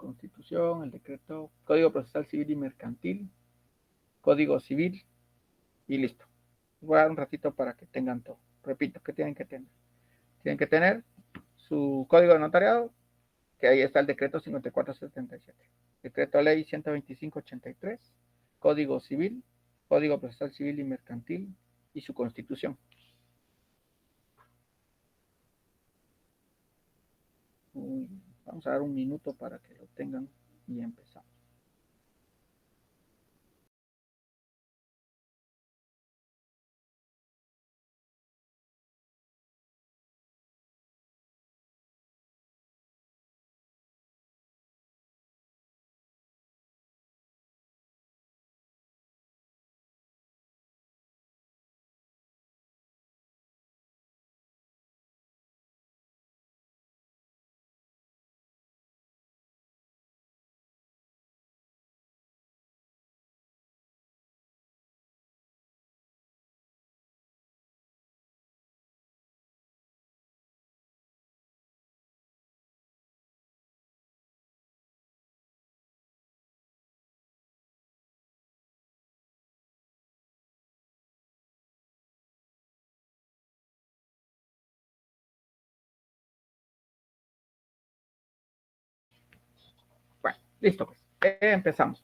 Constitución, el decreto, Código Procesal Civil y Mercantil, Código Civil y listo. Voy a dar un ratito para que tengan todo. Repito, ¿qué tienen que tener? Tienen que tener su código de notariado, que ahí está el decreto 5477, decreto ley 12583, Código Civil, Código Procesal Civil y Mercantil y su Constitución. Vamos a dar un minuto para que lo tengan y empezamos. Bueno, listo pues. Empezamos.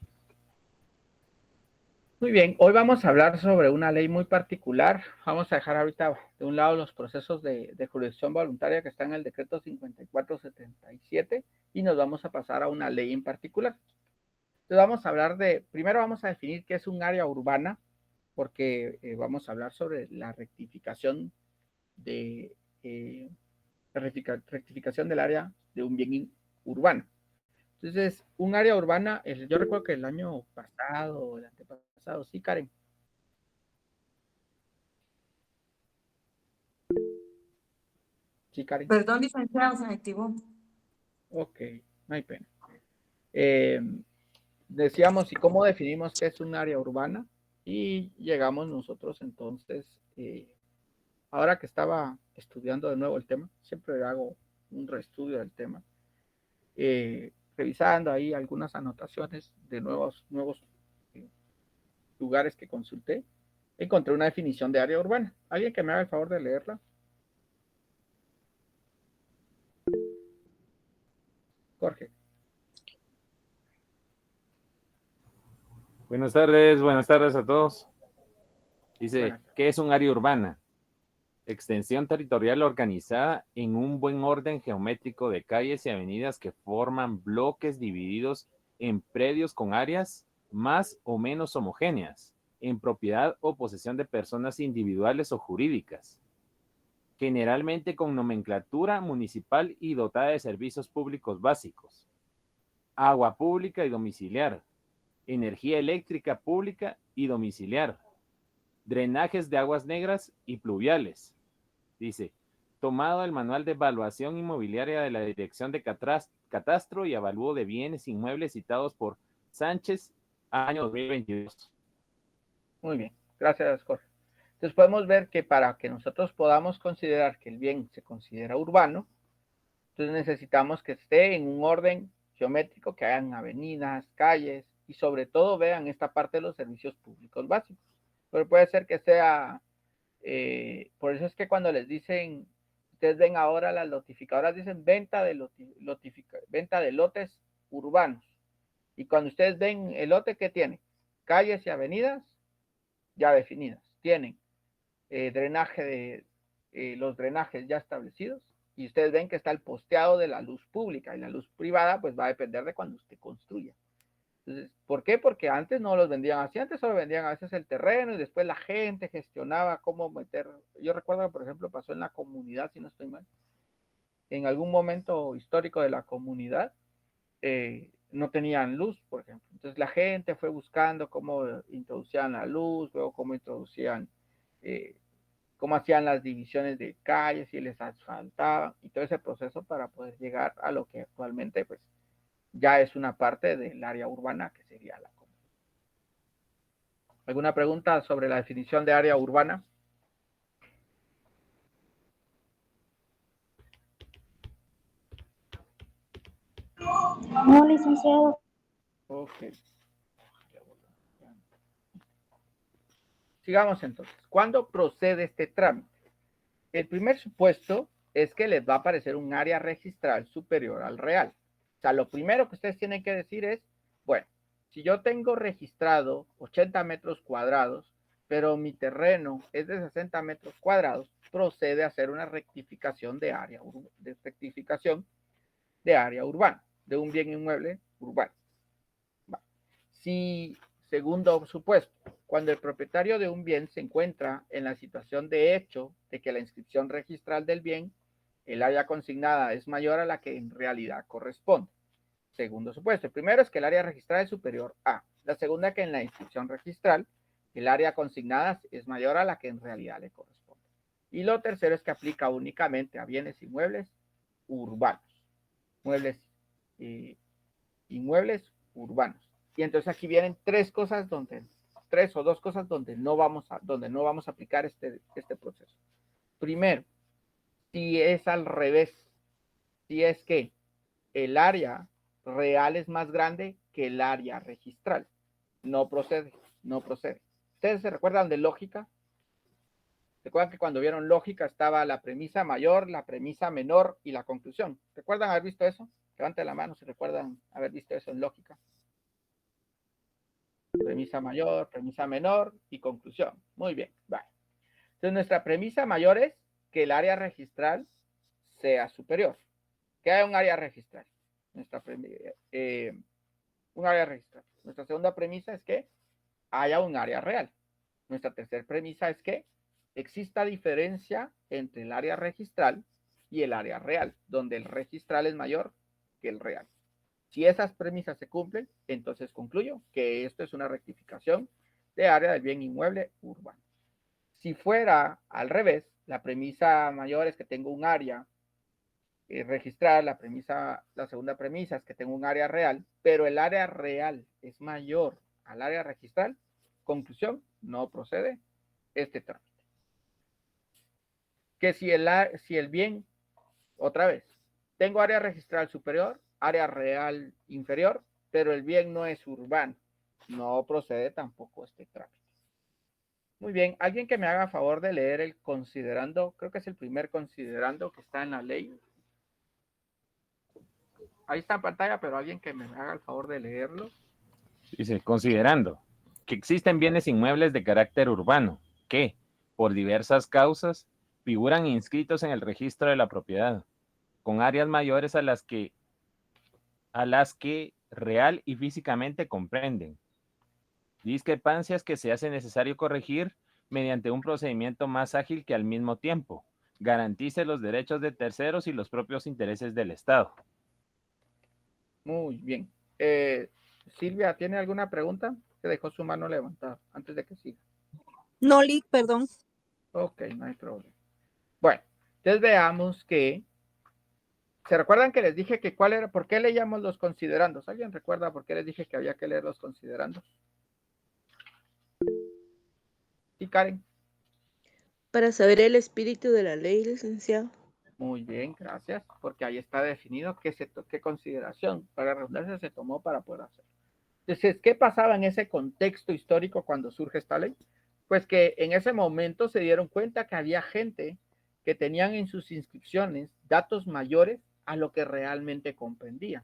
Muy bien, hoy vamos a hablar sobre una ley muy particular. Vamos a dejar ahorita de un lado los procesos de jurisdicción voluntaria que están en el decreto 5477 y nos vamos a pasar a una ley en particular. Entonces vamos a hablar primero vamos a definir qué es un área urbana, porque vamos a hablar sobre la rectificación rectificación del área de un bien urbano. Entonces, un área urbana, yo recuerdo que el año pasado, el antepasado, sí, Karen. Sí, Karen. Perdón, licenciado, se me activó. Ok, no hay pena. Decíamos, ¿y cómo definimos qué es un área urbana? Y llegamos nosotros entonces, ahora que estaba estudiando de nuevo el tema, siempre hago un reestudio del tema, revisando ahí algunas anotaciones de nuevos eh, lugares que consulté, encontré una definición de área urbana. ¿Alguien que me haga el favor de leerla? Jorge. Buenas tardes a todos. Dice, ¿qué es un área urbana? Extensión territorial organizada en un buen orden geométrico de calles y avenidas que forman bloques divididos en predios con áreas más o menos homogéneas, en propiedad o posesión de personas individuales o jurídicas, generalmente con nomenclatura municipal y dotada de servicios públicos básicos, agua pública y domiciliar, energía eléctrica pública y domiciliar, drenajes de aguas negras y pluviales. Dice, tomado el manual de evaluación inmobiliaria de la Dirección de Catastro y Avalúo de Bienes Inmuebles citados por Sánchez, año 2022. Muy bien, gracias, Jorge. Entonces podemos ver que para que nosotros podamos considerar que el bien se considera urbano, entonces necesitamos que esté en un orden geométrico, que hayan avenidas, calles y sobre todo vean esta parte de los servicios públicos básicos. Pero puede ser que sea, por eso es que cuando les dicen, ustedes ven ahora las notificadoras, dicen venta de lotes urbanos. Y cuando ustedes ven el lote, ¿qué tiene? Calles y avenidas ya definidas. Tienen drenaje los drenajes ya establecidos y ustedes ven que está el posteado de la luz pública y la luz privada pues va a depender de cuando usted construya. Entonces, ¿por qué? Porque antes no los vendían así, antes solo vendían a veces el terreno y después la gente gestionaba cómo meter. Yo recuerdo que, por ejemplo, pasó en la comunidad, si no estoy mal, en algún momento histórico de la comunidad, no tenían luz, por ejemplo. Entonces la gente fue buscando cómo introducían la luz, luego cómo introducían, cómo hacían las divisiones de calles y les asfaltaban y todo ese proceso para poder llegar a lo que actualmente pues ya es una parte del área urbana que sería la comunidad. ¿Alguna pregunta sobre la definición de área urbana? No, licenciado. Ok. Sigamos entonces. ¿Cuándo procede este trámite? El primer supuesto es que les va a aparecer un área registral superior al real. O sea, lo primero que ustedes tienen que decir es, bueno, si yo tengo registrado 80 metros cuadrados, pero mi terreno es de 60 metros cuadrados, procede a hacer una rectificación de área urbana, de un bien inmueble urbano. Si, segundo supuesto, cuando el propietario de un bien se encuentra en la situación de hecho de que la inscripción registral del bien, el área consignada es mayor a la que en realidad corresponde. Segundo supuesto, el primero es que el área registrada es superior a. La segunda, que en la inscripción registral el área consignada es mayor a la que en realidad le corresponde. Y lo tercero es que aplica únicamente a bienes inmuebles urbanos. Inmuebles urbanos. Y entonces aquí vienen tres o dos cosas donde no vamos a aplicar este proceso. Primero, si es al revés, si es que el área real es más grande que el área registral, no procede. ¿Ustedes se recuerdan de lógica? ¿Recuerdan que cuando vieron lógica estaba la premisa mayor, la premisa menor y la conclusión? ¿Recuerdan haber visto eso? Levanten la mano si recuerdan haber visto eso en lógica. Premisa mayor, premisa menor y conclusión. Muy bien, vale. Entonces nuestra premisa mayor es que el área registral sea superior. Que haya un área registral. Un área registral. Nuestra segunda premisa es que haya un área real. Nuestra tercera premisa es que exista diferencia entre el área registral y el área real, donde el registral es mayor que el real. Si esas premisas se cumplen, entonces concluyo que esto es una rectificación de área del bien inmueble urbano. Si fuera al revés, la premisa mayor es que tengo un área registral, la segunda premisa es que tengo un área real, pero el área real es mayor al área registral, conclusión, no procede este trámite. Que si el bien, otra vez, tengo área registral superior, área real inferior, pero el bien no es urbano, no procede tampoco este trámite. Muy bien, alguien que me haga favor de leer el considerando, creo que es el primer considerando que está en la ley. Ahí está en pantalla, pero alguien que me haga el favor de leerlo. Dice, considerando que existen bienes inmuebles de carácter urbano que, por diversas causas, figuran inscritos en el registro de la propiedad, con áreas mayores a las que real y físicamente comprenden. Discrepancias que se hace necesario corregir mediante un procedimiento más ágil que al mismo tiempo garantice los derechos de terceros y los propios intereses del Estado. Muy bien. Silvia, ¿tiene alguna pregunta? Se dejó su mano levantada antes de que siga. No, Lick, perdón. Ok, no hay problema. Bueno, entonces veamos que... ¿Se recuerdan que les dije que cuál era, por qué leíamos los considerandos? ¿Alguien recuerda por qué les dije que había que leer los considerandos? Sí, Karen. Para saber el espíritu de la ley, licenciado. Muy bien, gracias, porque ahí está definido qué consideración, para redundancia, se tomó para poder hacer. Entonces, ¿qué pasaba en ese contexto histórico cuando surge esta ley? Pues que en ese momento se dieron cuenta que había gente que tenían en sus inscripciones datos mayores a lo que realmente comprendían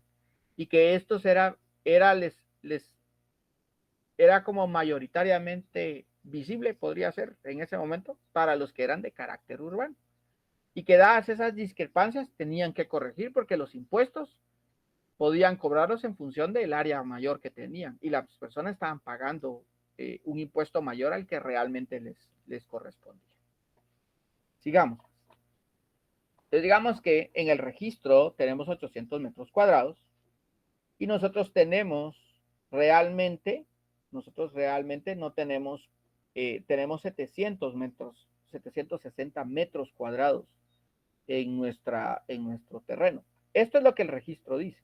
y que estos era como mayoritariamente visible, podría ser en ese momento, para los que eran de carácter urbano. Y que dadas esas discrepancias tenían que corregir porque los impuestos podían cobrarlos en función del área mayor que tenían y las personas estaban pagando un impuesto mayor al que realmente les correspondía. Sigamos. Entonces digamos que en el registro tenemos 800 metros cuadrados y nosotros realmente no tenemos, tenemos 760 metros cuadrados en nuestro terreno. Esto es lo que el registro dice.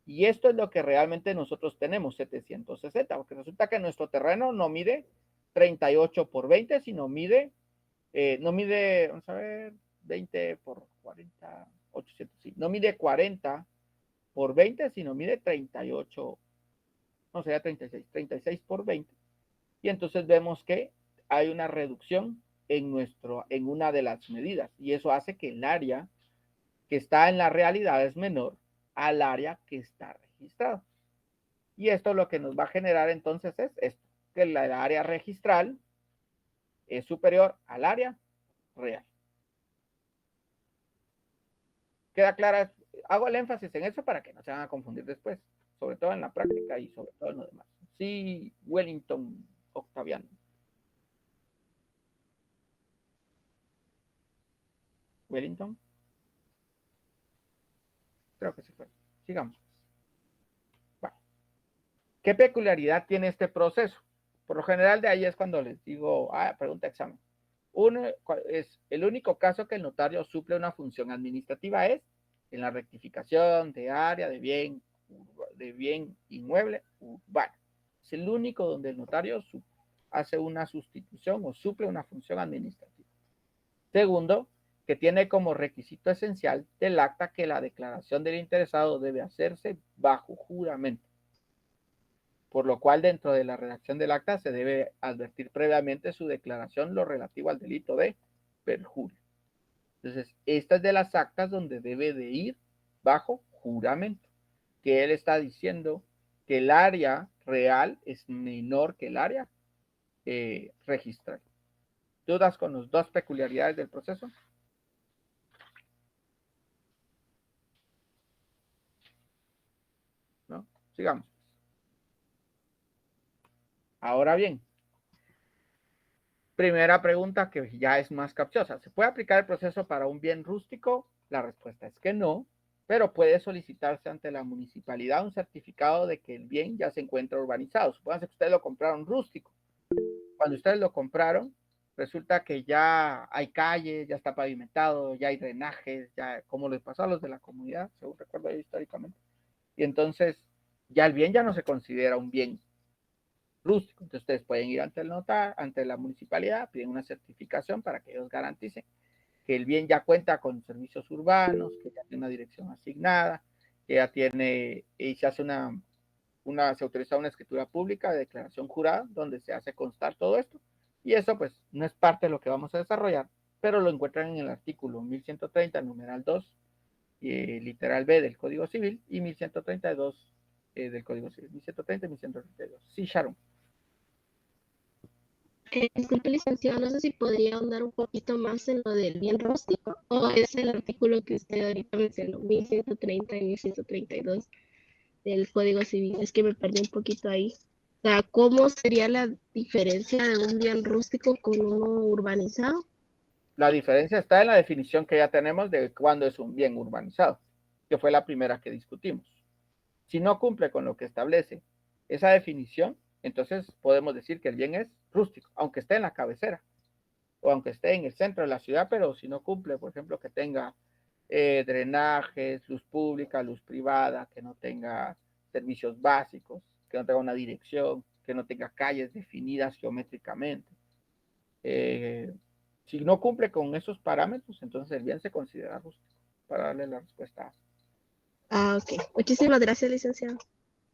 Y esto es lo que realmente nosotros tenemos, 760, porque resulta que nuestro terreno no mide 38 por 20, sino no mide, vamos a ver, 20 por 40, 800, sí, no mide 40 por 20, sino mide 38, no sería 36 por 20. Y entonces vemos que hay una reducción en una de las medidas. Y eso hace que el área que está en la realidad es menor al área que está registrado. Y esto lo que nos va a generar entonces es esto, que el área registral es superior al área real. ¿Queda clara? Hago el énfasis en eso para que no se van a confundir después, sobre todo en la práctica y sobre todo en lo demás. Sí, Wellington Octaviano. Wellington. Creo que se fue. Sigamos. Bueno. ¿Qué peculiaridad tiene este proceso? Por lo general de ahí es cuando les digo, pregunta examen. Uno es el único caso que el notario suple una función administrativa es en la rectificación de área de bien inmueble urbano. Es el único donde el notario hace una sustitución o suple una función administrativa. Segundo, que tiene como requisito esencial del acta que la declaración del interesado debe hacerse bajo juramento, por lo cual dentro de la redacción del acta se debe advertir previamente su declaración lo relativo al delito de perjurio. Entonces, esta es de las actas donde debe de ir bajo juramento, que él está diciendo que el área real es menor que el área registral. ¿Dudas con las dos peculiaridades del proceso? ¿No? Sigamos. Ahora bien, primera pregunta que ya es más capciosa. ¿Se puede aplicar el proceso para un bien rústico? La respuesta es que no, pero puede solicitarse ante la municipalidad un certificado de que el bien ya se encuentra urbanizado. Supónganse que ustedes lo compraron rústico. Cuando ustedes lo compraron, resulta que ya hay calles, ya está pavimentado, ya hay drenajes, ya como les pasó a los de la comunidad, según recuerdo yo históricamente. Y entonces ya el bien ya no se considera un bien rústico. Entonces ustedes pueden ir ante el notario, ante la municipalidad, piden una certificación para que ellos garanticen que el bien ya cuenta con servicios urbanos, que ya tiene una dirección asignada, que ya tiene, y se hace se autoriza una escritura pública de declaración jurada, donde se hace constar todo esto, y eso pues no es parte de lo que vamos a desarrollar, pero lo encuentran en el artículo 1130, numeral 2, literal B del Código Civil, y 1132 del Código Civil, 1130 y 1132. Sí, Sharon. Disculpe, licenciado, no sé si podría ahondar un poquito más en lo del bien rústico, o es el artículo que usted ahorita mencionó, 1130 y 1132 del Código Civil. Es que me perdí un poquito ahí. O sea, ¿cómo sería la diferencia de un bien rústico con uno urbanizado? La diferencia está en la definición que ya tenemos de cuándo es un bien urbanizado, que fue la primera que discutimos. Si no cumple con lo que establece esa definición, entonces podemos decir que el bien es rústico, aunque esté en la cabecera o aunque esté en el centro de la ciudad, pero si no cumple, por ejemplo, que tenga drenajes, luz pública, luz privada, que no tenga servicios básicos, que no tenga una dirección, que no tenga calles definidas geométricamente. Si no cumple con esos parámetros, entonces el bien se considera rústico, para darle la respuesta A. Ok. Muchísimas gracias, licenciado.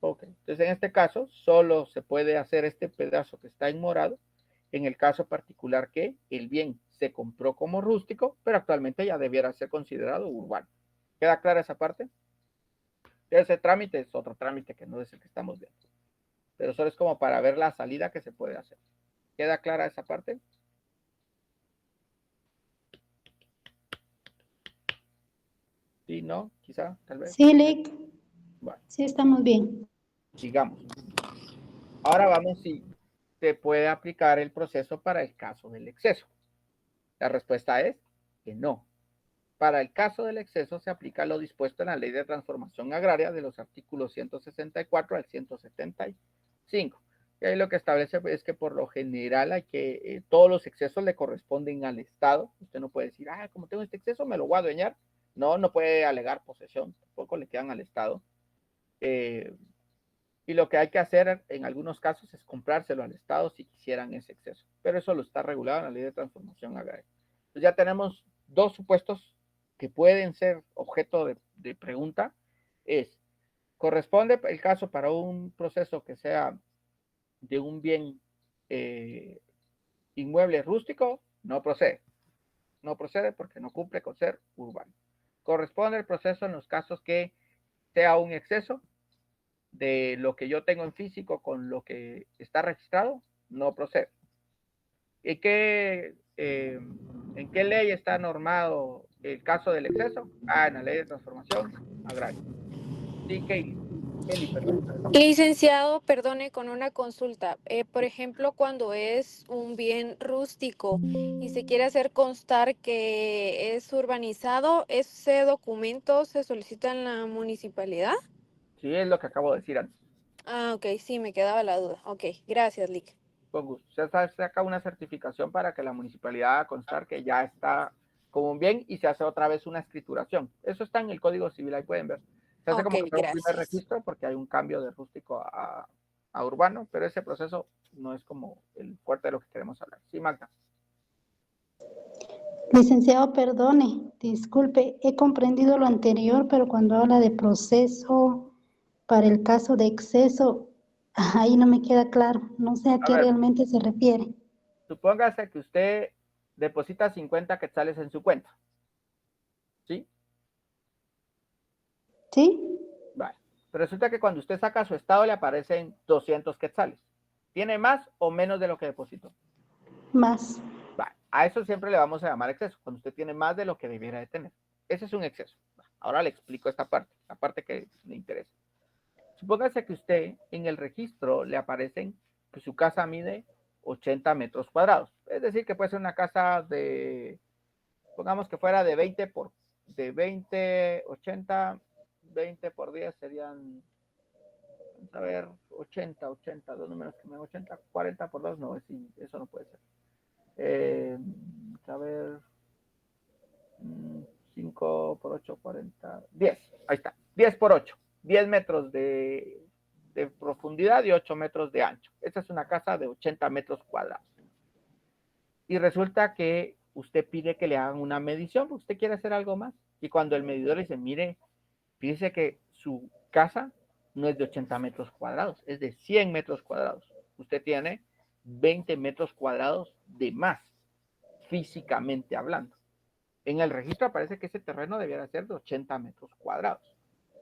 Ok, entonces en este caso solo se puede hacer este pedazo que está en morado en el caso particular que el bien se compró como rústico, pero actualmente ya debiera ser considerado urbano. ¿Queda clara esa parte? Ese trámite es otro trámite que no es el que estamos viendo, pero solo es como para ver la salida que se puede hacer. ¿Queda clara esa parte? Sí, no, quizá, tal vez. Sí, Lick. Bueno, Sí, estamos bien. sigamos. Ahora vamos si se puede aplicar el proceso para el caso del exceso. La respuesta es que no. Para el caso del exceso se aplica lo dispuesto en la Ley de Transformación Agraria de los artículos 164 al 175. Y ahí lo que establece es que por lo general hay que todos los excesos le corresponden al Estado. Usted no puede decir, como tengo este exceso me lo voy a adueñar. No, no puede alegar posesión, tampoco le quedan al Estado. Y lo que hay que hacer en algunos casos es comprárselo al Estado si quisieran ese exceso. Pero eso lo está regulado en la Ley de Transformación Agraria. Entonces ya tenemos dos supuestos que pueden ser objeto de pregunta. Es corresponde el caso para un proceso que sea de un bien inmueble rústico, no procede. No procede porque no cumple con ser urbano. Corresponde el proceso en los casos que sea un exceso de lo que yo tengo en físico con lo que está registrado, no procede. ¿En qué ley está normado el caso del exceso? En la ley de transformación agraria. Sí, Kelly, perdón. Licenciado, perdone con una consulta. Por ejemplo, cuando es un bien rústico y se quiere hacer constar que es urbanizado, ¿ese documento se solicita en la municipalidad? Sí, es lo que acabo de decir antes. Ah, ok, sí, me quedaba la duda. Ok, gracias, Lick. Con gusto. Se saca una certificación para que la municipalidad haga constar que ya está como un bien y se hace otra vez una escrituración. Eso está en el Código Civil, ahí pueden ver. Se hace Ok, como que fuera un primer gracias. registro porque hay un cambio de rústico a urbano, pero ese proceso no es como el fuerte de lo que queremos hablar. Sí, Magda. Licenciado, perdone, disculpe, he comprendido lo anterior, pero cuando habla de proceso para el caso de exceso, ahí no me queda claro, no sé a A qué ver, realmente se refiere. supóngase que usted deposita 50 quetzales en su cuenta. ¿Sí? ¿Sí? Vale. Pero resulta que cuando usted saca su estado le aparecen 200 quetzales. ¿Tiene más o menos de lo que depositó? Más. Vale. A eso siempre le vamos a llamar exceso, cuando usted tiene más de lo que debiera de tener. Ese es un exceso. Ahora le explico esta parte, la parte que me interesa. Supóngase que usted en el registro le aparecen que su casa mide 80 metros cuadrados. Es decir, que puede ser una casa de, pongamos que fuera de 20, 80, 20 por 10 serían, vamos a ver, 80, dos números que me dan 80, 40 por 2, no, eso no puede ser. A ver, 5 por 8, 40, 10, ahí está, 10 por 8, 10 metros de profundidad y 8 metros de ancho. Esta es una casa de 80 metros cuadrados. Y resulta que usted pide que le hagan una medición, porque usted quiere hacer algo más. Y cuando el medidor le dice, mire, fíjese que su casa no es de 80 metros cuadrados, es de 100 metros cuadrados. Usted tiene 20 metros cuadrados de más, físicamente hablando. En el registro aparece que ese terreno debiera ser de 80 metros cuadrados,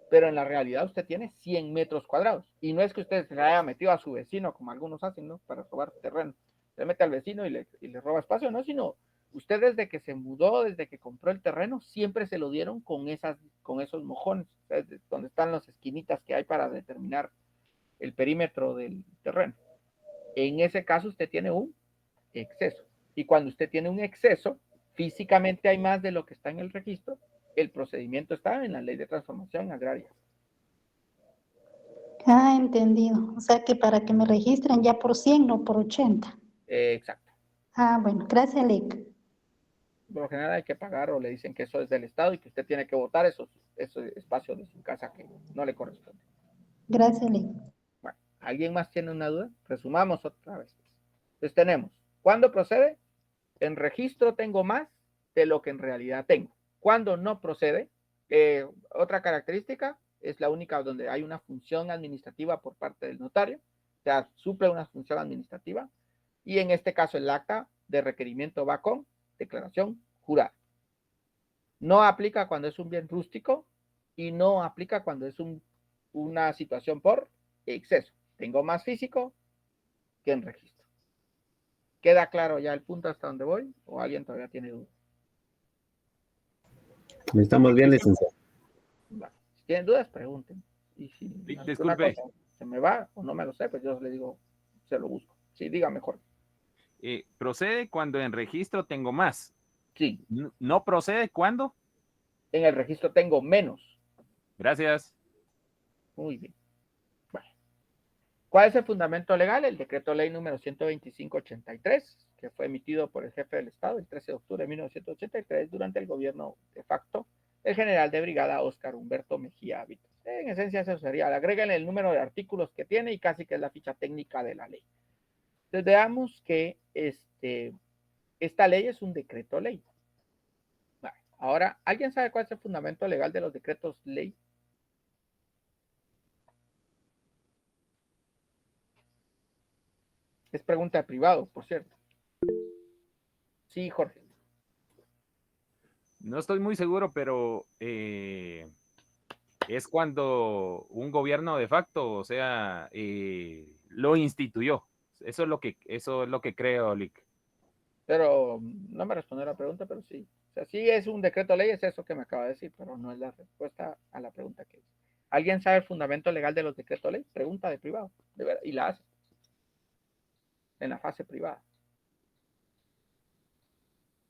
pero en la realidad usted tiene 100 metros cuadrados. Y no es que usted se haya metido a su vecino, como algunos hacen, ¿no? Para robar terreno. Se mete al vecino y le roba espacio, no, sino usted desde que se mudó, desde que compró el terreno, siempre se lo dieron con esos mojones, donde están las esquinitas que hay para determinar el perímetro del terreno. En ese caso usted tiene un exceso. Y cuando usted tiene un exceso, físicamente hay más de lo que está en el registro, el procedimiento está en la ley de transformación agraria. Ah, entendido. O sea que para que me registren ya por 100, no por 80. Exacto. Ah, bueno, gracias, Lick. Por lo general hay que pagar o le dicen que eso es del Estado y que usted tiene que votar esos espacios de su casa que no le corresponde. Gracias, Lick. Bueno, ¿alguien más tiene una duda? Resumamos otra vez. Entonces tenemos, ¿cuándo procede? En registro tengo más de lo que en realidad tengo. Cuando no procede, otra característica es la única donde hay una función administrativa por parte del notario, o sea, suple una función administrativa, y en este caso el acta de requerimiento va con declaración jurada. No aplica cuando es un bien rústico y no aplica cuando es una situación por exceso. Tengo más físico que en registro. ¿Queda claro ya el punto hasta donde voy? ¿O alguien todavía tiene dudas? Estamos bien, licenciado. Vale. Si tienen dudas, pregunten. Y si Disculpe. cosa se me va o no me lo sé, pues yo le digo, se lo busco. Sí, diga mejor. Procede cuando en registro tengo más. Sí. ¿No procede cuando? En el registro tengo menos. Gracias. Muy bien. Vale. ¿Cuál es el fundamento legal? El decreto ley número 125/83, que fue emitido por el jefe del Estado el 13 de octubre de 1983 durante el gobierno de facto del general de brigada Óscar Humberto Mejía Hábitos. En esencia eso sería, agréguenle el número de artículos que tiene y casi que es la ficha técnica de la ley. Entonces veamos que esta ley es un decreto ley. Vale. Ahora, ¿alguien sabe cuál es el fundamento legal de los decretos ley? Es pregunta de privado, por cierto. Sí, Jorge. No estoy muy seguro, pero es cuando un gobierno de facto, o sea, lo instituyó. Eso es lo que creo, Lick. Pero no me respondió la pregunta, pero sí. O sea, sí es un decreto ley, es eso que me acaba de decir, pero no es la respuesta a la pregunta que es. ¿Alguien sabe el fundamento legal de los decretos ley? Pregunta de privado, de verdad, y la hace en la fase privada.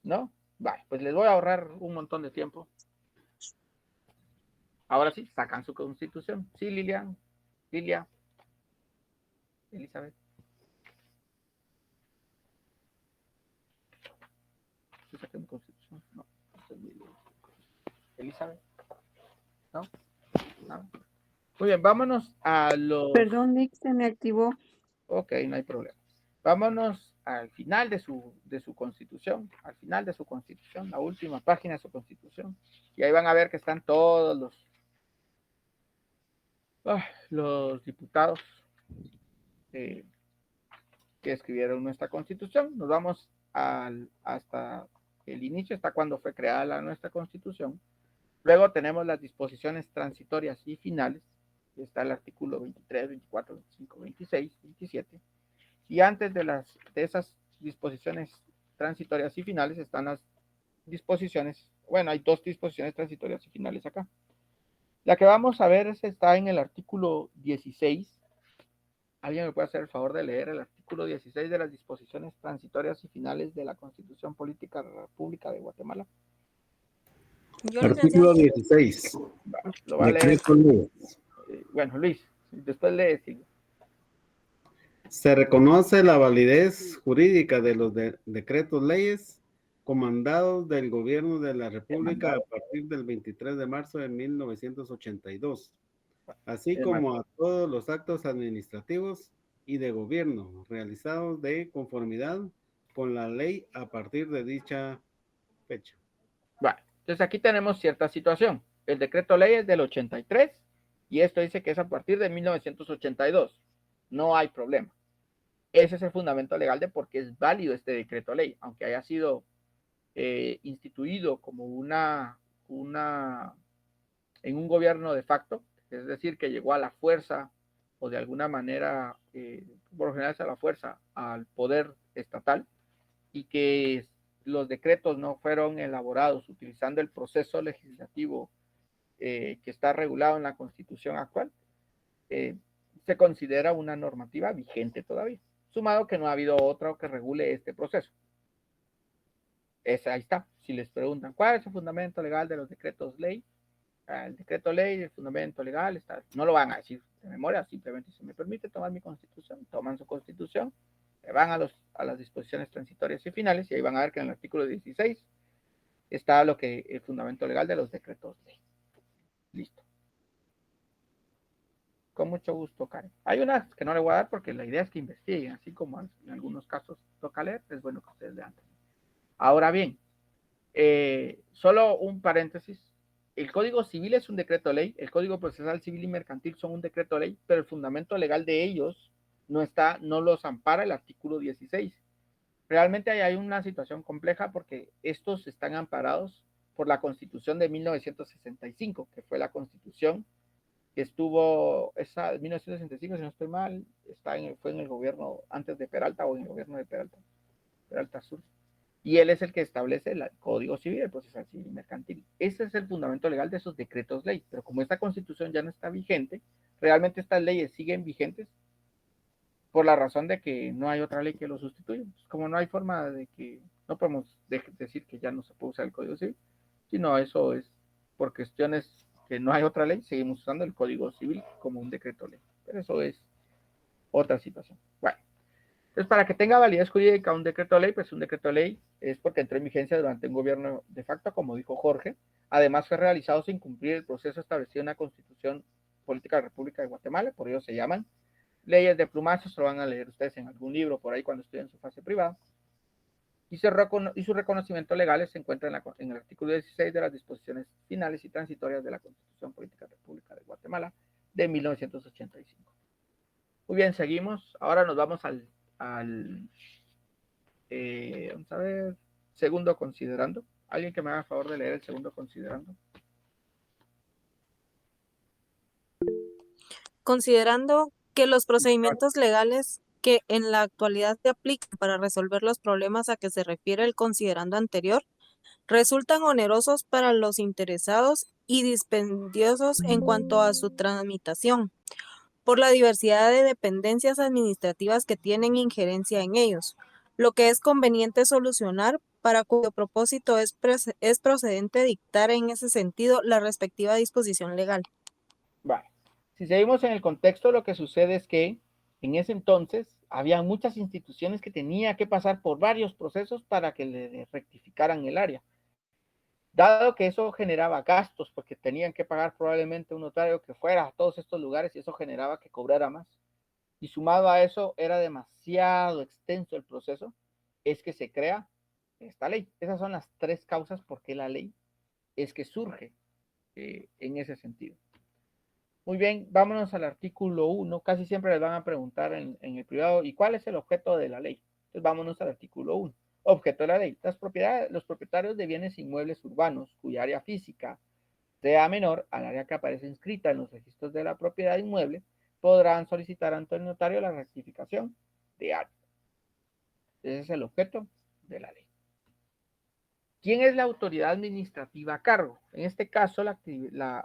¿No? Vale, pues les voy a ahorrar un montón de tiempo. Ahora sí, sacan su constitución. Sí, Lilia, Elizabeth. ¿Sí saqué mi constitución? No. Elizabeth. ¿No? No. Muy bien, vámonos a los... Perdón, Nick, se me activó. Ok, no hay problema. Vámonos al final de su constitución, al final de su constitución, la última página de su constitución. Y ahí van a ver que están todos los diputados que escribieron nuestra constitución. Nos vamos hasta el inicio, hasta cuando fue creada nuestra constitución. Luego tenemos las disposiciones transitorias y finales. Está el artículo 23, 24, 25, 26, 27. Y antes de esas disposiciones transitorias y finales están las disposiciones, bueno, hay dos disposiciones transitorias y finales acá. La que vamos a ver está en el artículo 16. ¿Alguien me puede hacer el favor de leer el artículo 16 de las disposiciones transitorias y finales de la Constitución Política de la República de Guatemala? Yo, Artículo licenciado. 16. Lo va a leer. Decreto ley. Bueno, Luis, después lee. Sí. Se reconoce la validez jurídica de los decretos leyes comandados del Gobierno de la República a partir del 23 de marzo de 1982, así como a todos los actos administrativos y de gobierno realizados de conformidad con la ley a partir de dicha fecha. Bueno, entonces aquí tenemos cierta situación. El decreto ley es del 83 y esto dice que es a partir de 1982. No hay problema. Ese es el fundamento legal de por qué es válido este decreto ley, aunque haya sido instituido como en un gobierno de facto, es decir, que llegó a la fuerza o de alguna manera, por lo general es a la fuerza, al poder estatal, y que los decretos no fueron elaborados utilizando el proceso legislativo que está regulado en la Constitución actual, se considera una normativa vigente todavía, sumado que no ha habido otra que regule este proceso. Ahí está. Si les preguntan cuál es el fundamento legal de los decretos ley, el decreto ley, el fundamento legal, está, no lo van a decir de memoria, simplemente se me permite tomar mi constitución, toman su constitución, van a las disposiciones transitorias y finales y ahí van a ver que en el artículo 16 está el fundamento legal de los decretos ley. Listo. Con mucho gusto, Karen. Hay unas que no le voy a dar porque la idea es que investiguen, así como en algunos casos toca leer, es bueno que ustedes lean. Ahora bien, solo un paréntesis. El Código Civil es un decreto ley, el Código Procesal Civil y Mercantil son un decreto ley, pero el fundamento legal de ellos no los ampara el artículo 16. Realmente hay una situación compleja porque estos están amparados por la Constitución de 1965, que fue la Constitución que estuvo, esa 1965, si no estoy mal, fue en el gobierno antes de Peralta o en el gobierno de Peralta Sur. Y él es el que establece el Código Civil, el Procesal Civil y Mercantil. Ese es el fundamento legal de esos decretos ley. Pero como esta Constitución ya no está vigente, realmente estas leyes siguen vigentes por la razón de que no hay otra ley que lo sustituya. Como no hay forma de que, no podemos decir que ya no se puede usar el Código Civil, sino eso es por cuestiones que no hay otra ley, seguimos usando el Código Civil como un decreto ley. Pero eso es otra situación. Bueno. Entonces, para que tenga validez jurídica un decreto de ley, pues un decreto de ley es porque entró en vigencia durante un gobierno de facto, como dijo Jorge. Además, fue realizado sin cumplir el proceso establecido en la Constitución Política de la República de Guatemala, por ello se llaman leyes de plumazo, se lo van a leer ustedes en algún libro por ahí cuando estudien su fase privada. Y su reconocimiento legal se encuentra en el artículo 16 de las disposiciones finales y transitorias de la Constitución Política de la República de Guatemala de 1985. Muy bien, seguimos. Ahora nos vamos al al vamos a ver, segundo considerando. ¿Alguien que me haga favor de leer el segundo considerando? Considerando que los procedimientos legales que en la actualidad se aplican para resolver los problemas a que se refiere el considerando anterior resultan onerosos para los interesados y dispendiosos en cuanto a su tramitación, por la diversidad de dependencias administrativas que tienen injerencia en ellos, lo que es conveniente solucionar, para cuyo propósito es procedente dictar en ese sentido la respectiva disposición legal. Vale. Si seguimos en el contexto, lo que sucede es que en ese entonces había muchas instituciones que tenían que pasar por varios procesos para que le rectificaran el área. Dado que eso generaba gastos, porque tenían que pagar probablemente un notario que fuera a todos estos lugares y eso generaba que cobrara más. Y sumado a eso, era demasiado extenso el proceso, es que se crea esta ley. Esas son las tres causas por qué la ley es que surge en ese sentido. Muy bien, vámonos al artículo 1. Casi siempre les van a preguntar en el privado, ¿y cuál es el objeto de la ley? Entonces vámonos al artículo 1. Objeto de la ley. Los propietarios de bienes inmuebles urbanos cuya área física sea menor al área que aparece inscrita en los registros de la propiedad inmueble, podrán solicitar ante el notario la rectificación de área. Ese es el objeto de la ley. ¿Quién es la autoridad administrativa a cargo? En este caso, la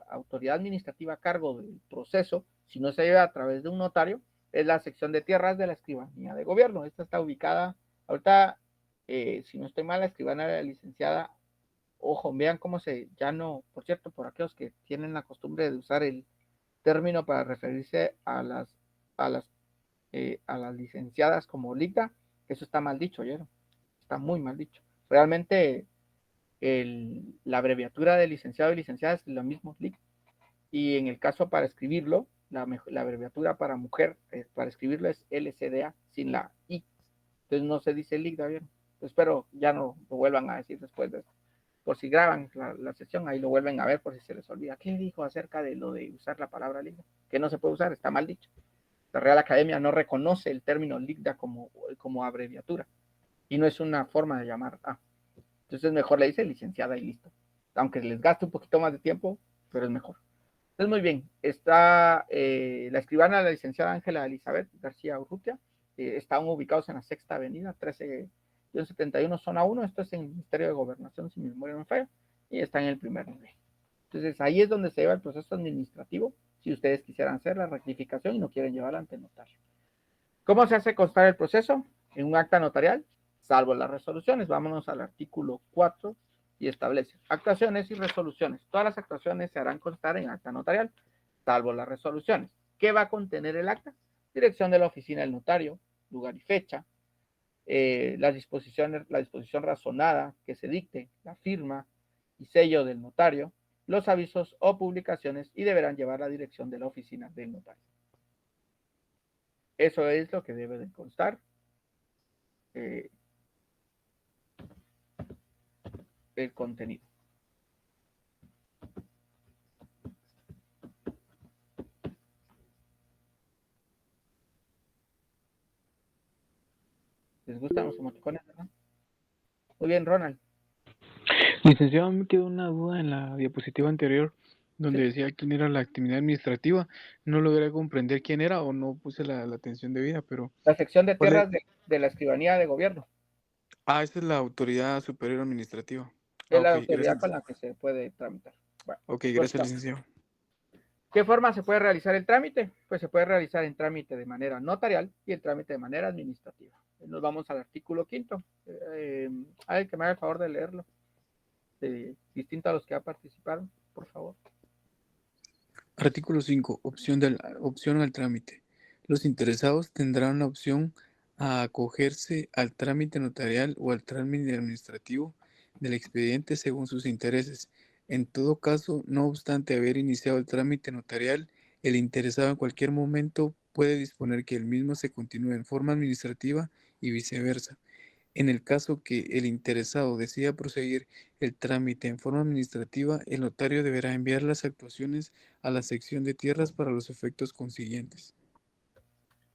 autoridad administrativa a cargo del proceso, si no se lleva a través de un notario, es la sección de tierras de la Escribanía de Gobierno. Esta está ubicada, ahorita, si no estoy mal, la escribana de la licenciada, ojo, vean cómo ya no, por cierto, por aquellos que tienen la costumbre de usar el término para referirse a las licenciadas como LICTA, eso está mal dicho, ¿oyeron? Está muy mal dicho. Realmente la abreviatura de licenciado y licenciada es lo mismo, LIC. Y en el caso para escribirlo, la abreviatura para mujer, para escribirlo es LCDA sin la I. Entonces no se dice LIC, ¿bien? Espero ya no lo vuelvan a decir después de esto. Por si graban la sesión, ahí lo vuelven a ver por si se les olvida. ¿Qué dijo acerca de lo de usar la palabra LICDA? Que no se puede usar, está mal dicho. La Real Academia no reconoce el término LICDA como abreviatura y no es una forma de llamar A. Entonces mejor le dice licenciada y listo. Aunque les gaste un poquito más de tiempo, pero es mejor. Entonces muy bien, está la escribana, la licenciada Ángela Elizabeth García Urrutia, están ubicados en la Sexta Avenida, 13-71, zona 1, esto es en el Ministerio de Gobernación, si mi memoria no falla, y está en el primer nivel. Entonces ahí es donde se lleva el proceso administrativo, si ustedes quisieran hacer la rectificación y no quieren llevarla ante el notario. ¿Cómo se hace constar el proceso? En un acta notarial, salvo las resoluciones. Vámonos al artículo 4 y establece actuaciones y resoluciones. Todas las actuaciones se harán constar en acta notarial, salvo las resoluciones. ¿Qué va a contener el acta? Dirección de la oficina del notario, lugar y fecha, la disposición razonada que se dicte, la firma y sello del notario, los avisos o publicaciones y deberán llevar la dirección de la oficina del notario. Eso es lo que debe de constar. El contenido. ¿Les gustan los emoticones, verdad? Muy bien, Ronald. Licenciado, me quedó una duda en la diapositiva anterior, donde decía quién era la actividad administrativa. No logré comprender quién era o no puse la atención debida, pero... La sección de tierras de la Escribanía de Gobierno. Esa es la Autoridad Superior Administrativa. Es la autoridad con la que se puede tramitar. Bueno, ok, gracias, licenciado. ¿Qué forma se puede realizar el trámite? Pues se puede realizar el trámite de manera notarial y el trámite de manera administrativa. Nos vamos al artículo 5. Alguien que me haga el favor de leerlo. Distinto a los que ya participaron, por favor. Artículo 5. Opción al trámite. Los interesados tendrán la opción a acogerse al trámite notarial o al trámite administrativo del expediente según sus intereses. En todo caso, no obstante haber iniciado el trámite notarial, el interesado en cualquier momento puede disponer que el mismo se continúe en forma administrativa y viceversa. En el caso que el interesado decida proseguir el trámite en forma administrativa, el notario deberá enviar las actuaciones a la sección de tierras para los efectos consiguientes.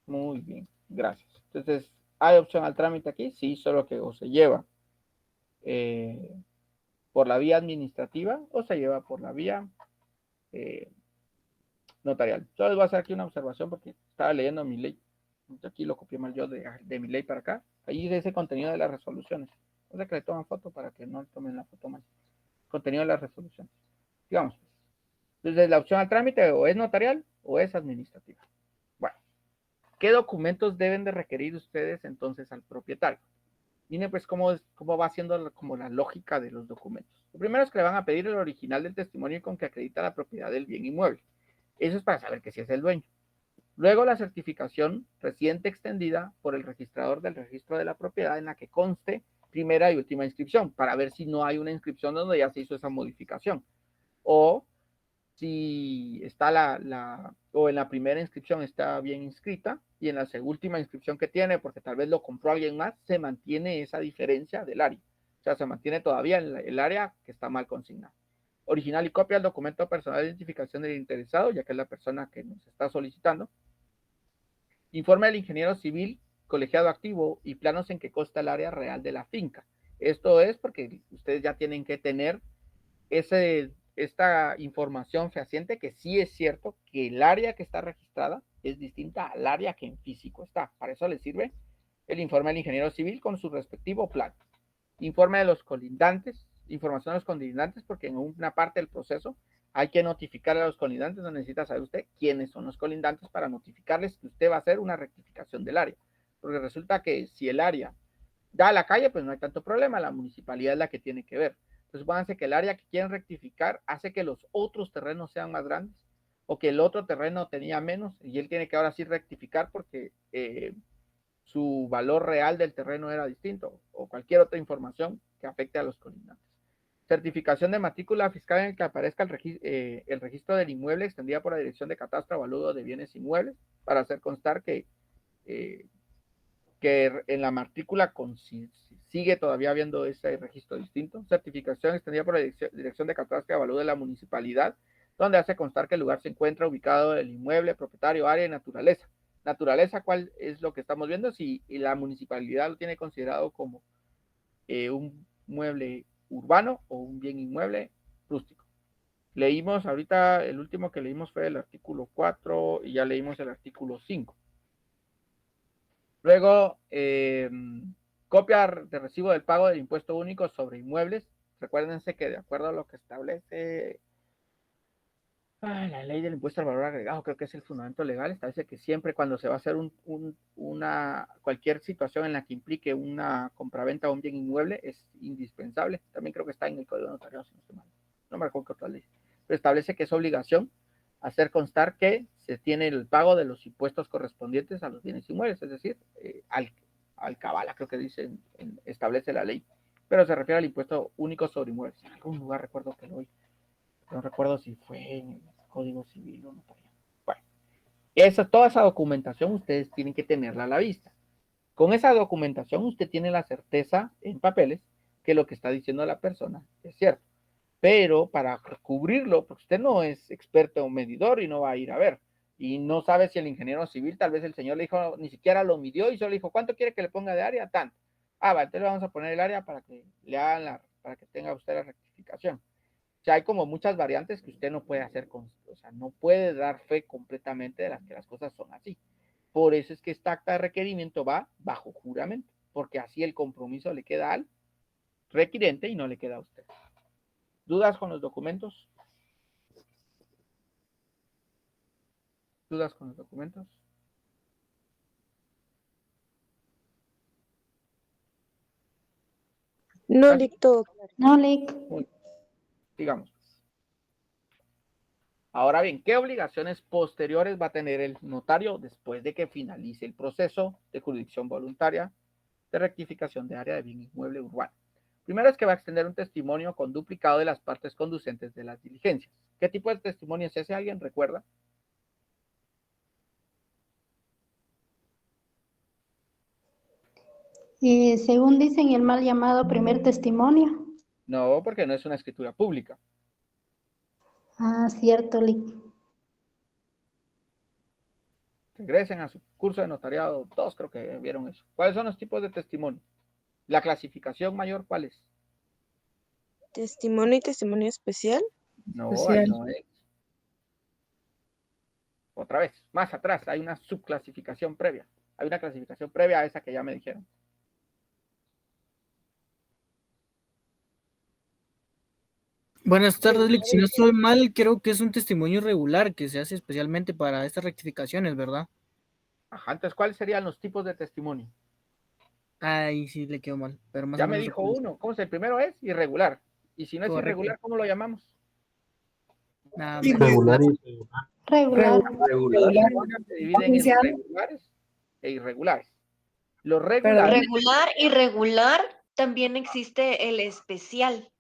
Muy bien. Gracias. Entonces, ¿hay opción al trámite aquí? Sí, solo que o se lleva por la vía administrativa o se lleva por la vía notarial. Solo les voy a hacer aquí una observación porque estaba leyendo mi ley. Aquí lo copié mal yo de mi ley para acá. Ahí es ese contenido de las resoluciones. O sea que le toman foto para que no tomen la foto mal. Contenido de las resoluciones. Digamos. Entonces, la opción al trámite o es notarial o es administrativa. Bueno, ¿qué documentos deben de requerir ustedes entonces al propietario? Miren pues cómo va siendo como la lógica de los documentos. Lo primero es que le van a pedir el original del testimonio con que acredita la propiedad del bien inmueble. Eso es para saber que sí es el dueño. Luego la certificación reciente extendida por el registrador del registro de la propiedad en la que conste primera y última inscripción, para ver si no hay una inscripción donde ya se hizo esa modificación. O si está o en la primera inscripción está bien inscrita y en la última inscripción que tiene, porque tal vez lo compró alguien más, se mantiene esa diferencia del área. O sea, se mantiene todavía el área que está mal consignada. Original y copia del documento personal de identificación del interesado, ya que es la persona que nos está solicitando. Informe del ingeniero civil, colegiado activo y planos en que consta el área real de la finca. Esto es porque ustedes ya tienen que tener esta información fehaciente que sí es cierto que el área que está registrada es distinta al área que en físico está. Para eso les sirve el informe del ingeniero civil con su respectivo plan. Informe de los colindantes, información de los colindantes, porque en una parte del proceso hay que notificar a los colindantes, no necesita saber usted quiénes son los colindantes para notificarles que usted va a hacer una rectificación del área. Porque resulta que si el área da a la calle, pues no hay tanto problema, la municipalidad es la que tiene que ver. Entonces, pónganse que el área que quieren rectificar hace que los otros terrenos sean más grandes o que el otro terreno tenía menos y él tiene que ahora sí rectificar porque su valor real del terreno era distinto o cualquier otra información que afecte a los colindantes. Certificación de matrícula fiscal en el que aparezca el registro del inmueble extendida por la Dirección de Catastro Avalúo de Bienes Inmuebles para hacer constar que en la matrícula sigue todavía habiendo ese registro distinto. Certificación extendida por la Dirección de Catastro y Avalúo de la Municipalidad, donde hace constar que el lugar se encuentra ubicado el inmueble, propietario, área y naturaleza. Naturaleza, ¿cuál es lo que estamos viendo? Si la municipalidad lo tiene considerado como un mueble urbano o un bien inmueble rústico. Leímos ahorita, el último que leímos fue el artículo 4 y ya leímos el artículo 5. Luego, copia de recibo del pago del impuesto único sobre inmuebles. Recuérdense que de acuerdo a lo que establece la ley del impuesto al valor agregado, creo que es el fundamento legal, establece que siempre cuando se va a hacer cualquier situación en la que implique una compraventa o un bien inmueble es indispensable. También creo que está en el Código Notarial, si no estoy mal. No me recuerdo qué otra ley. Pero establece que es obligación hacer constar que se tiene el pago de los impuestos correspondientes a los bienes inmuebles, es decir, al cabala, creo que dice, establece la ley, pero se refiere al impuesto único sobre inmuebles. En algún lugar recuerdo que lo oí. No recuerdo si fue en el Código Civil o no. Bueno, toda esa documentación ustedes tienen que tenerla a la vista. Con esa documentación usted tiene la certeza en papeles que lo que está diciendo la persona es cierto. Pero para cubrirlo, porque usted no es experto o medidor y no va a ir a ver. Y no sabe si el ingeniero civil, tal vez el señor le dijo, ni siquiera lo midió y solo le dijo, ¿cuánto quiere que le ponga de área? Tanto. Ah, vale, entonces le vamos a poner el área para que le hagan para que tenga usted la rectificación. O sea, hay como muchas variantes que usted no puede hacer, o sea, no puede dar fe completamente de que las cosas son así. Por eso es que esta acta de requerimiento va bajo juramento, porque así el compromiso le queda al requirente y no le queda a usted. ¿Dudas con los documentos? ¿Dudas con los documentos? No, Lic, todo claro. No, Lic. Digamos. Ahora bien, ¿qué obligaciones posteriores va a tener el notario después de que finalice el proceso de jurisdicción voluntaria de rectificación de área de bien inmueble urbano? Primero es que va a extender un testimonio con duplicado de las partes conducentes de las diligencias. ¿Qué tipo de testimonio es ese? ¿Alguien recuerda? Según dicen, el mal llamado primer testimonio. No, porque no es una escritura pública. Ah, cierto, Lic. Regresen a su curso de notariado, todos creo que vieron eso. ¿Cuáles son los tipos de testimonio? La clasificación mayor, ¿cuál es? Testimonio y testimonio especial. No, ahí no es. Otra vez, más atrás, hay una subclasificación previa. Hay una clasificación previa a esa que ya me dijeron. Buenas tardes, Lick. Si no estoy mal, creo que es un testimonio irregular que se hace especialmente para estas rectificaciones, ¿verdad? Ajá, entonces, ¿cuáles serían los tipos de testimonio? Ahí sí le quedó mal, pero más Ya o me menos. dijo uno. ¿Cómo es? El primero es irregular. Y si no es Correcto. irregular, ¿cómo lo llamamos? Nada, Irregular y irregular. Regular. Regular. Se dividen en regulares e irregulares. Los regulares, Regular y regular también existe el especial.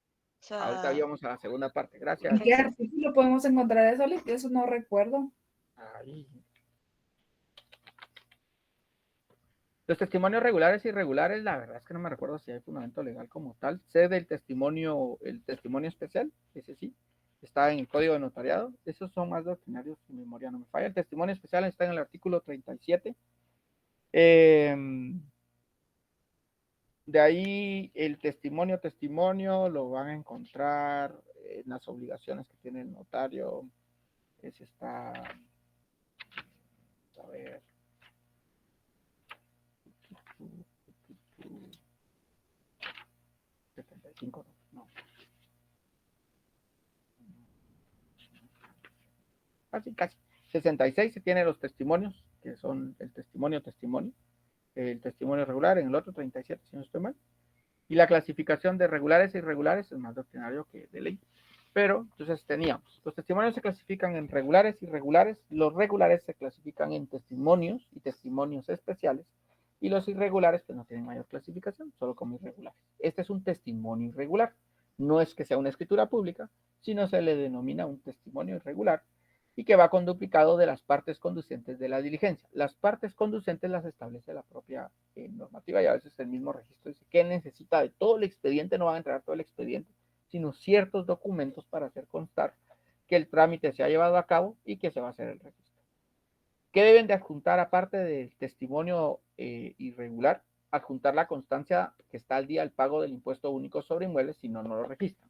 O sea, ahorita vamos a la segunda parte. Gracias. ¿En qué artículo podemos encontrar eso, Lick? Eso no recuerdo. Ahí. Los testimonios regulares e irregulares, la verdad es que no me recuerdo si hay fundamento legal como tal. Sé del testimonio, el testimonio especial, ese sí, está en el Código de Notariado. Esos son más doctrinarios, si mi memoria no me falla. El testimonio especial está en el artículo 37. De ahí el testimonio lo van a encontrar en las obligaciones que tiene el notario. Ese está, a ver. No. Casi. 66 se tiene los testimonios, que son el testimonio, el testimonio regular, en el otro 37, si no estoy mal. Y la clasificación de regulares e irregulares es más doctrinario que de ley. Pero, entonces teníamos, los testimonios se clasifican en regulares y irregulares, los regulares se clasifican en testimonios y testimonios especiales, y los irregulares pues no tienen mayor clasificación, solo como irregulares. Este es un testimonio irregular, no es que sea una escritura pública, sino se le denomina un testimonio irregular, y que va conduplicado de las partes conducentes de la diligencia. Las partes conducentes las establece la propia normativa y a veces el mismo registro dice que necesita de todo el expediente, no van a entregar todo el expediente, sino ciertos documentos para hacer constar que el trámite se ha llevado a cabo y que se va a hacer el registro. ¿Qué deben de adjuntar aparte del testimonio irregular? Adjuntar la constancia que está al día del pago del impuesto único sobre inmuebles, si no, no lo registran.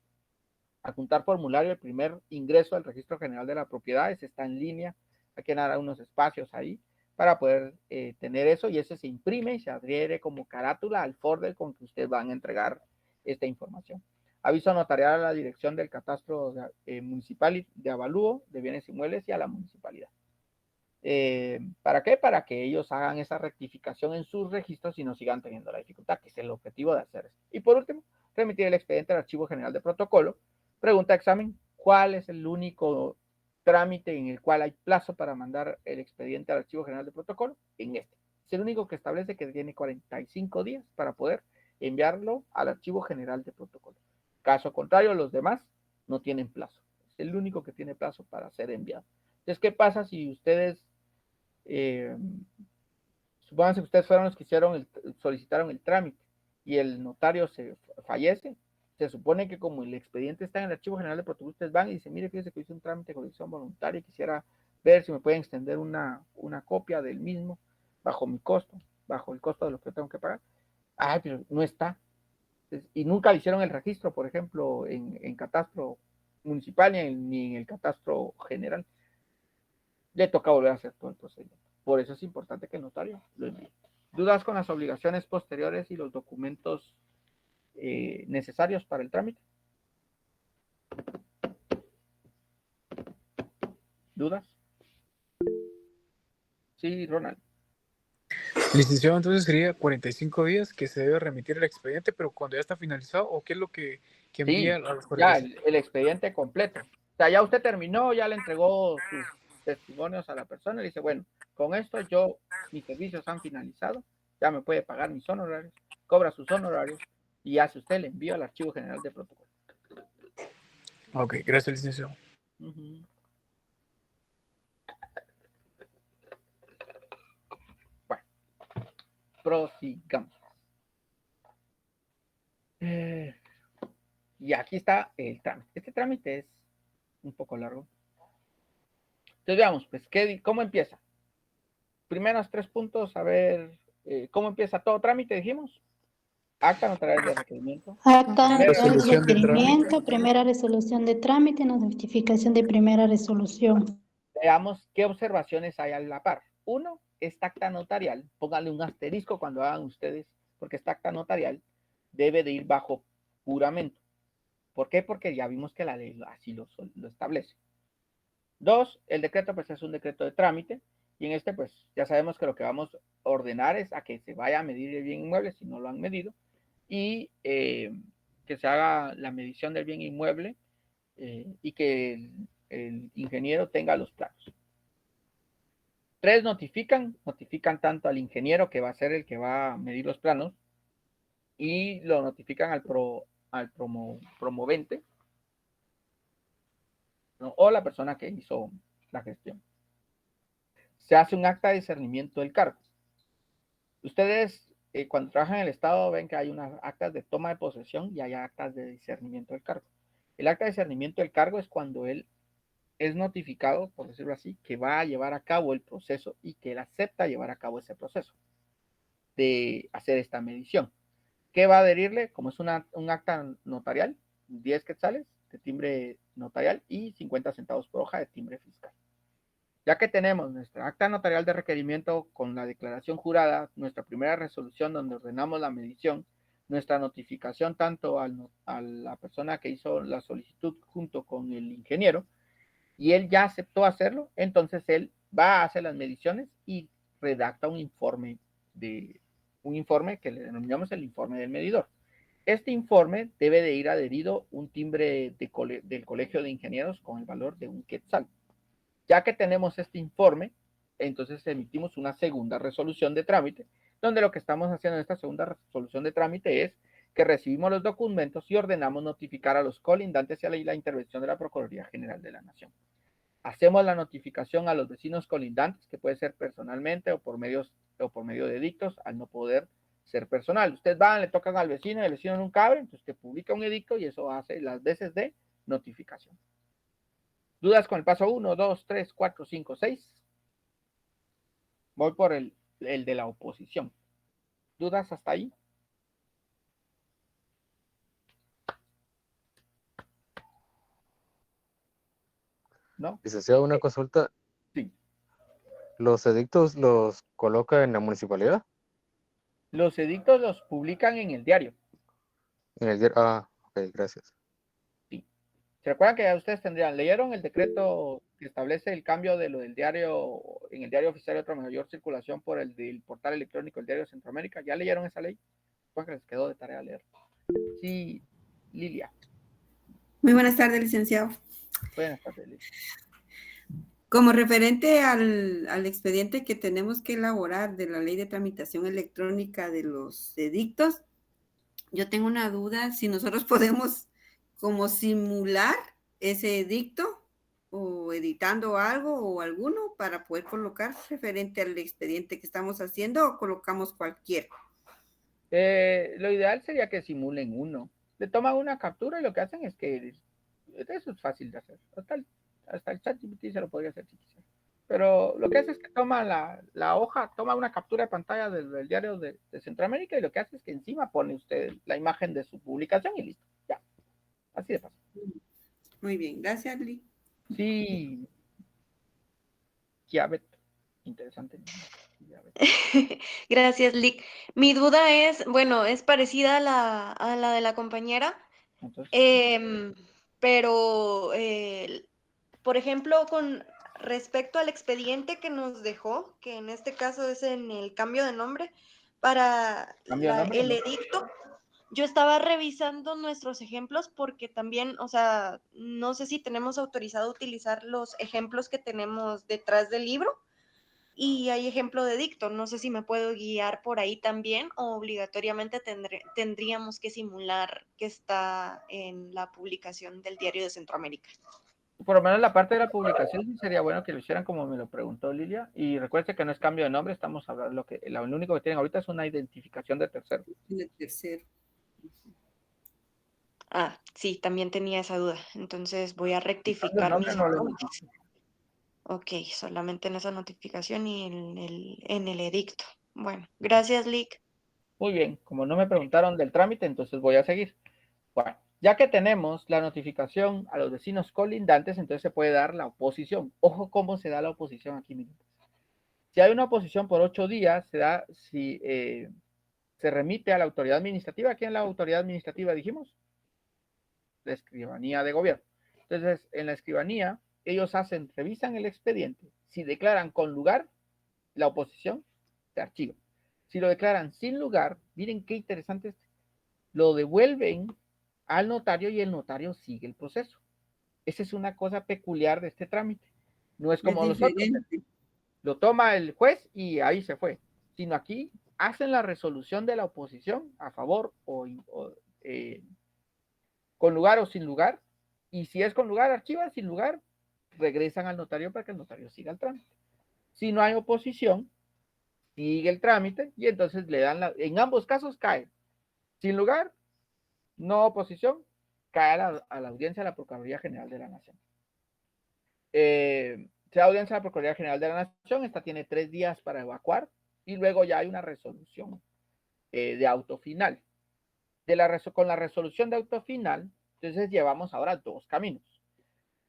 Adjuntar formulario el primer ingreso al registro general de la propiedad, ese está en línea, hay que dar unos espacios ahí para poder tener eso y ese se imprime y se adhiere como carátula al folder con que ustedes van a entregar esta información. Aviso notarial a la dirección del catastro municipal de avalúo de bienes inmuebles y a la municipalidad. ¿Para qué? Para que ellos hagan esa rectificación en sus registros y no sigan teniendo la dificultad, que es el objetivo de hacer esto. Y por último, remitir el expediente al Archivo General de Protocolo. Pregunta de examen, ¿cuál es el único trámite en el cual hay plazo para mandar el expediente al Archivo General de Protocolo? En este. Es el único que establece que tiene 45 días para poder enviarlo al Archivo General de Protocolo. Caso contrario, los demás no tienen plazo. Es el único que tiene plazo para ser enviado. Entonces, ¿qué pasa si ustedes, supónganse que ustedes fueron los que solicitaron el trámite y el notario se fallece? Se supone que como el expediente está en el Archivo General de Protocolo, ustedes van y dicen, mire, fíjese que hice un trámite de colección voluntaria y quisiera ver si me pueden extender una copia del mismo bajo mi costo, bajo el costo de lo que tengo que pagar. Ah, pero no está. Y nunca le hicieron el registro, por ejemplo, en catastro municipal ni en el catastro general. Le toca volver a hacer todo el procedimiento. Por eso es importante que el notario lo envíe. ¿Dudas con las obligaciones posteriores y los documentos necesarios para el trámite? ¿Dudas? Sí, Ronald. Licenciado, entonces sería 45 días que se debe remitir el expediente, pero cuando ya está finalizado, ¿o qué es lo que envía a los ya el expediente completo. O sea, ya usted terminó, ya le entregó sus testimonios a la persona y le dice, bueno, con esto mis servicios han finalizado, ya me puede pagar mis honorarios, cobra sus honorarios y hace usted el envío al Archivo General de Protocolo. Ok, gracias, licenciado. Bueno, prosigamos. Y aquí está el trámite. Este trámite es un poco largo. Entonces veamos, pues, ¿cómo empieza? primeros 3 puntos, a ver, ¿cómo empieza todo trámite, dijimos? Acta notarial de requerimiento. Acta Primera notarial de Resolución de trámite. requerimiento, primera resolución de trámite, notificación de primera resolución. Veamos qué observaciones hay a la par. Uno, esta acta notarial, pónganle un asterisco cuando hagan ustedes, porque esta acta notarial debe de ir bajo juramento. ¿Por qué? Porque ya vimos que la ley así lo establece. Dos, el decreto pues es un decreto de trámite, y en este pues ya sabemos que lo que vamos a ordenar es a que se vaya a medir el bien inmueble si no lo han medido, y que se haga la medición del bien inmueble y que el ingeniero tenga los planos. Tres, notifican tanto al ingeniero que va a ser el que va a medir los planos y lo notifican al promovente, ¿no? O la persona que hizo la gestión. Se hace un acta de discernimiento del cargo. Ustedes cuando trabajan en el Estado ven que hay unas actas de toma de posesión y hay actas de discernimiento del cargo. El acta de discernimiento del cargo es cuando él es notificado, por decirlo así, que va a llevar a cabo el proceso y que él acepta llevar a cabo ese proceso de hacer esta medición. ¿Qué va a adherirle? Como es un acta notarial, 10 quetzales de timbre notarial y 50 centavos por hoja de timbre fiscal. Ya que tenemos nuestra acta notarial de requerimiento con la declaración jurada, nuestra primera resolución donde ordenamos la medición, nuestra notificación tanto a la persona que hizo la solicitud junto con el ingeniero, y él ya aceptó hacerlo, entonces él va a hacer las mediciones y redacta un informe que le denominamos el informe del medidor. Este informe debe de ir adherido un timbre del Colegio de Ingenieros con el valor de 1 quetzal. Ya que tenemos este informe, entonces emitimos una segunda resolución de trámite, donde lo que estamos haciendo en esta segunda resolución de trámite es que recibimos los documentos y ordenamos notificar a los colindantes y a la intervención de la Procuraduría General de la Nación. Hacemos la notificación a los vecinos colindantes, que puede ser personalmente o por medio de edictos, al no poder ser personal. Ustedes van, le tocan al vecino y el vecino nunca abre, entonces usted publica un edicto y eso hace las veces de notificación. ¿Dudas con el paso 1, 2, 3, 4, 5, 6? Voy por el de la oposición. ¿Dudas hasta ahí? ¿No? Licenciado, una consulta. Sí. ¿Los edictos los coloca en la municipalidad? Los edictos los publican en el diario. En el diario. Ah, ok, gracias. Sí. ¿Se recuerdan que ya ustedes leyeron el decreto que establece el cambio de lo del diario, en el diario oficial de otra mayor circulación por el del portal electrónico del diario de Centroamérica? ¿Ya leyeron esa ley? Pues que les quedó de tarea leer. Sí, Lilia. Muy buenas tardes, licenciado. Buenas tardes, Lilia. Como referente al expediente que tenemos que elaborar de la ley de tramitación electrónica de los edictos, yo tengo una duda si nosotros podemos como simular ese edicto o editando algo o alguno para poder colocar referente al expediente que estamos haciendo o colocamos cualquiera. Lo ideal sería que simulen uno. Le toman una captura y lo que hacen es que eso es fácil de hacer. Hasta el ChatGPT se lo podría hacer si quisiera. Pero lo que hace es que toma la hoja, toma una captura de pantalla del diario de Centroamérica y lo que hace es que encima pone usted la imagen de su publicación y listo. Ya. Así de fácil. Muy bien. Gracias, Lee. Sí. Kiabet. Interesante. Gracias, Lick. Mi duda es, bueno, es parecida a la de la compañera, pero, por ejemplo, con respecto al expediente que nos dejó, que en este caso es en el cambio de nombre, para el edicto, yo estaba revisando nuestros ejemplos porque también, o sea, no sé si tenemos autorizado utilizar los ejemplos que tenemos detrás del libro. Y hay ejemplo de edicto, no sé si me puedo guiar por ahí también o obligatoriamente tendríamos que simular que está en la publicación del Diario de Centroamérica. Por lo menos la parte de la publicación sí sería bueno que lo hicieran como me lo preguntó Lilia. Y recuerden que no es cambio de nombre, estamos hablando lo único que tienen ahorita es una identificación de tercero. De tercero. Ah, sí, también tenía esa duda. Entonces voy a rectificar mis apuntes. Ok, solamente en esa notificación y en el edicto. Bueno, gracias, Lick. Muy bien, como no me preguntaron del trámite, entonces voy a seguir. Bueno, ya que tenemos la notificación a los vecinos colindantes, entonces se puede dar la oposición. Ojo cómo se da la oposición aquí, miren. Si hay una oposición por 8 días, se da si se remite a la autoridad administrativa. ¿Quién es la autoridad administrativa, dijimos? La escribanía de gobierno. Entonces, en la escribanía, ellos revisan el expediente. Si declaran con lugar, la oposición se archiva. Si lo declaran sin lugar, miren qué interesante, lo devuelven al notario y el notario sigue el proceso. Esa es una cosa peculiar de este trámite. No es como los otros. Lo toma el juez y ahí se fue. Sino aquí hacen la resolución de la oposición a favor con lugar o sin lugar. Y si es con lugar, archivan, sin lugar, regresan al notario para que el notario siga el trámite. Si no hay oposición, sigue el trámite y entonces le dan en ambos casos cae. Sin lugar, no oposición, cae a la audiencia de la Procuraduría General de la Nación. Se da audiencia a la Procuraduría General de la Nación, esta tiene 3 días para evacuar y luego ya hay una resolución de auto final. Con la resolución de auto final, entonces llevamos ahora 2 caminos.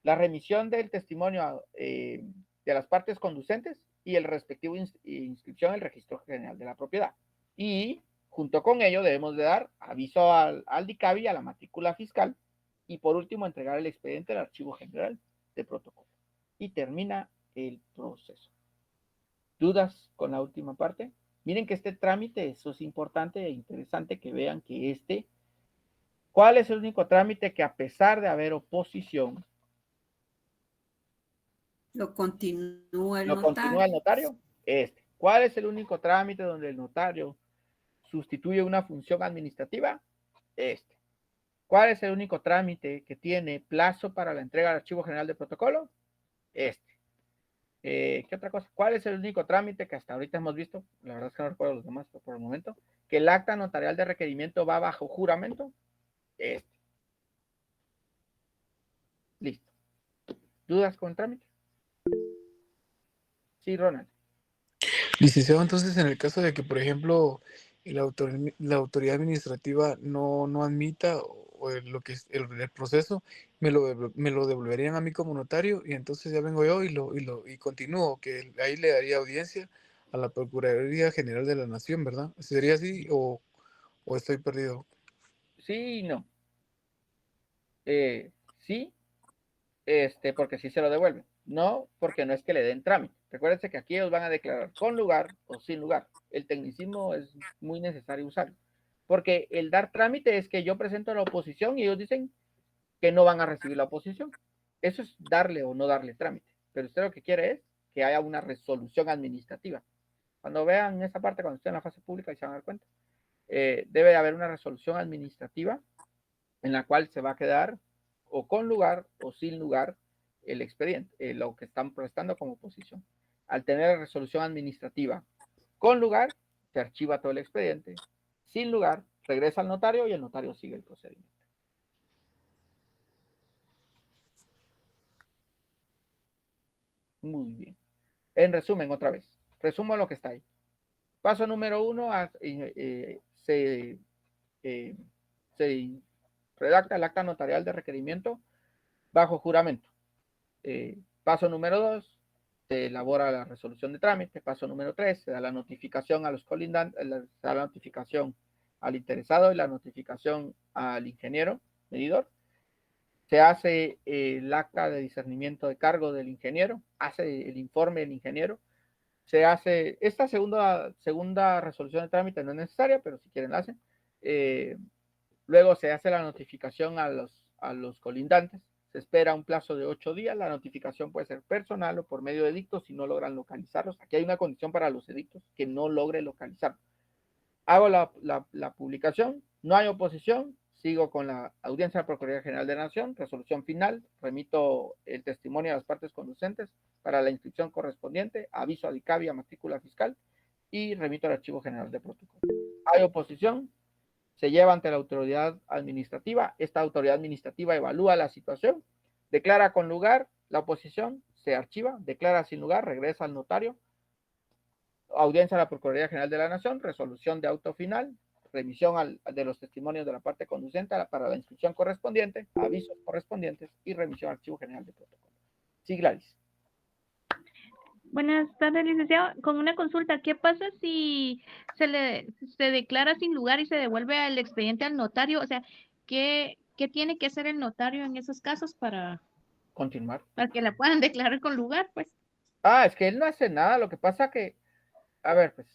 La remisión del testimonio de las partes conducentes y el respectivo inscripción al Registro General de la Propiedad. Y junto con ello debemos de dar aviso al DICABI, a la matrícula fiscal, y por último entregar el expediente al Archivo General de Protocolo. Y termina el proceso. ¿Dudas con la última parte? Miren que este trámite, eso es importante e interesante que vean que ¿cuál es el único trámite que a pesar de haber oposición, lo continúa el notario? ¿Cuál es el único trámite donde el notario sustituye una función administrativa? ¿Cuál es el único trámite que tiene plazo para la entrega al Archivo General de Protocolo? ¿Qué otra cosa? ¿Cuál es el único trámite que hasta ahorita hemos visto? La verdad es que no recuerdo los demás por el momento. Que el acta notarial de requerimiento va bajo juramento. Listo. ¿Dudas con el trámite? Sí, Ronald. Licenciado, entonces en el caso de que, por ejemplo, la autoridad administrativa no admita lo que es el proceso, me lo devolverían a mí como notario y entonces ya vengo yo y continúo, que ahí le daría audiencia a la Procuraduría General de la Nación, ¿verdad? ¿Sería así o estoy perdido? Sí y no. Sí, porque sí se lo devuelven. No, porque no es que le den trámite. Recuérdense que aquí ellos van a declarar con lugar o sin lugar. El tecnicismo es muy necesario usarlo. Porque el dar trámite es que yo presento la oposición y ellos dicen que no van a recibir la oposición. Eso es darle o no darle trámite. Pero usted lo que quiere es que haya una resolución administrativa. Cuando vean esa parte, cuando estén en la fase pública, se van a dar cuenta. Debe haber una resolución administrativa en la cual se va a quedar o con lugar o sin lugar el expediente, lo que están prestando como oposición. Al tener resolución administrativa con lugar, se archiva todo el expediente. Sin lugar, regresa al notario y el notario sigue el procedimiento. Muy bien. En resumen, otra vez. Resumo lo que está ahí. Paso número 1, se redacta el acta notarial de requerimiento bajo juramento. Paso número 2, se elabora la resolución de trámite. Paso número 3, se da la notificación a los colindantes, se da la notificación al interesado y la notificación al ingeniero medidor. Se hace el acta de discernimiento de cargo del ingeniero, hace el informe del ingeniero. Se hace, esta segunda resolución de trámite no es necesaria, pero si quieren la hacen. Luego se hace la notificación a los colindantes. Se espera un plazo de 8 días. La notificación puede ser personal o por medio de edictos si no logran localizarlos. Aquí hay una condición para los edictos, que no logre localizarlos. Hago la publicación, no hay oposición, sigo con la audiencia de la Procuraduría General de la Nación, resolución final, remito el testimonio a las partes conducentes para la inscripción correspondiente, aviso a DICABI, a matrícula fiscal y remito al Archivo General de Protocolo. Hay oposición, se lleva ante la autoridad administrativa, esta autoridad administrativa evalúa la situación, declara con lugar la oposición, se archiva, declara sin lugar, regresa al notario, audiencia a la Procuraduría General de la Nación, resolución de auto final, remisión de los testimonios de la parte conducente para la inscripción correspondiente, avisos correspondientes y remisión al Archivo General de Protocolo. Sí, Gladys. Buenas tardes, licenciado. Con una consulta, ¿qué pasa si se declara sin lugar y se devuelve el expediente al notario? O sea, ¿qué tiene que hacer el notario en esos casos para continuar? Para que la puedan declarar con lugar, pues. Es que él no hace nada, lo que pasa que, a ver, pues,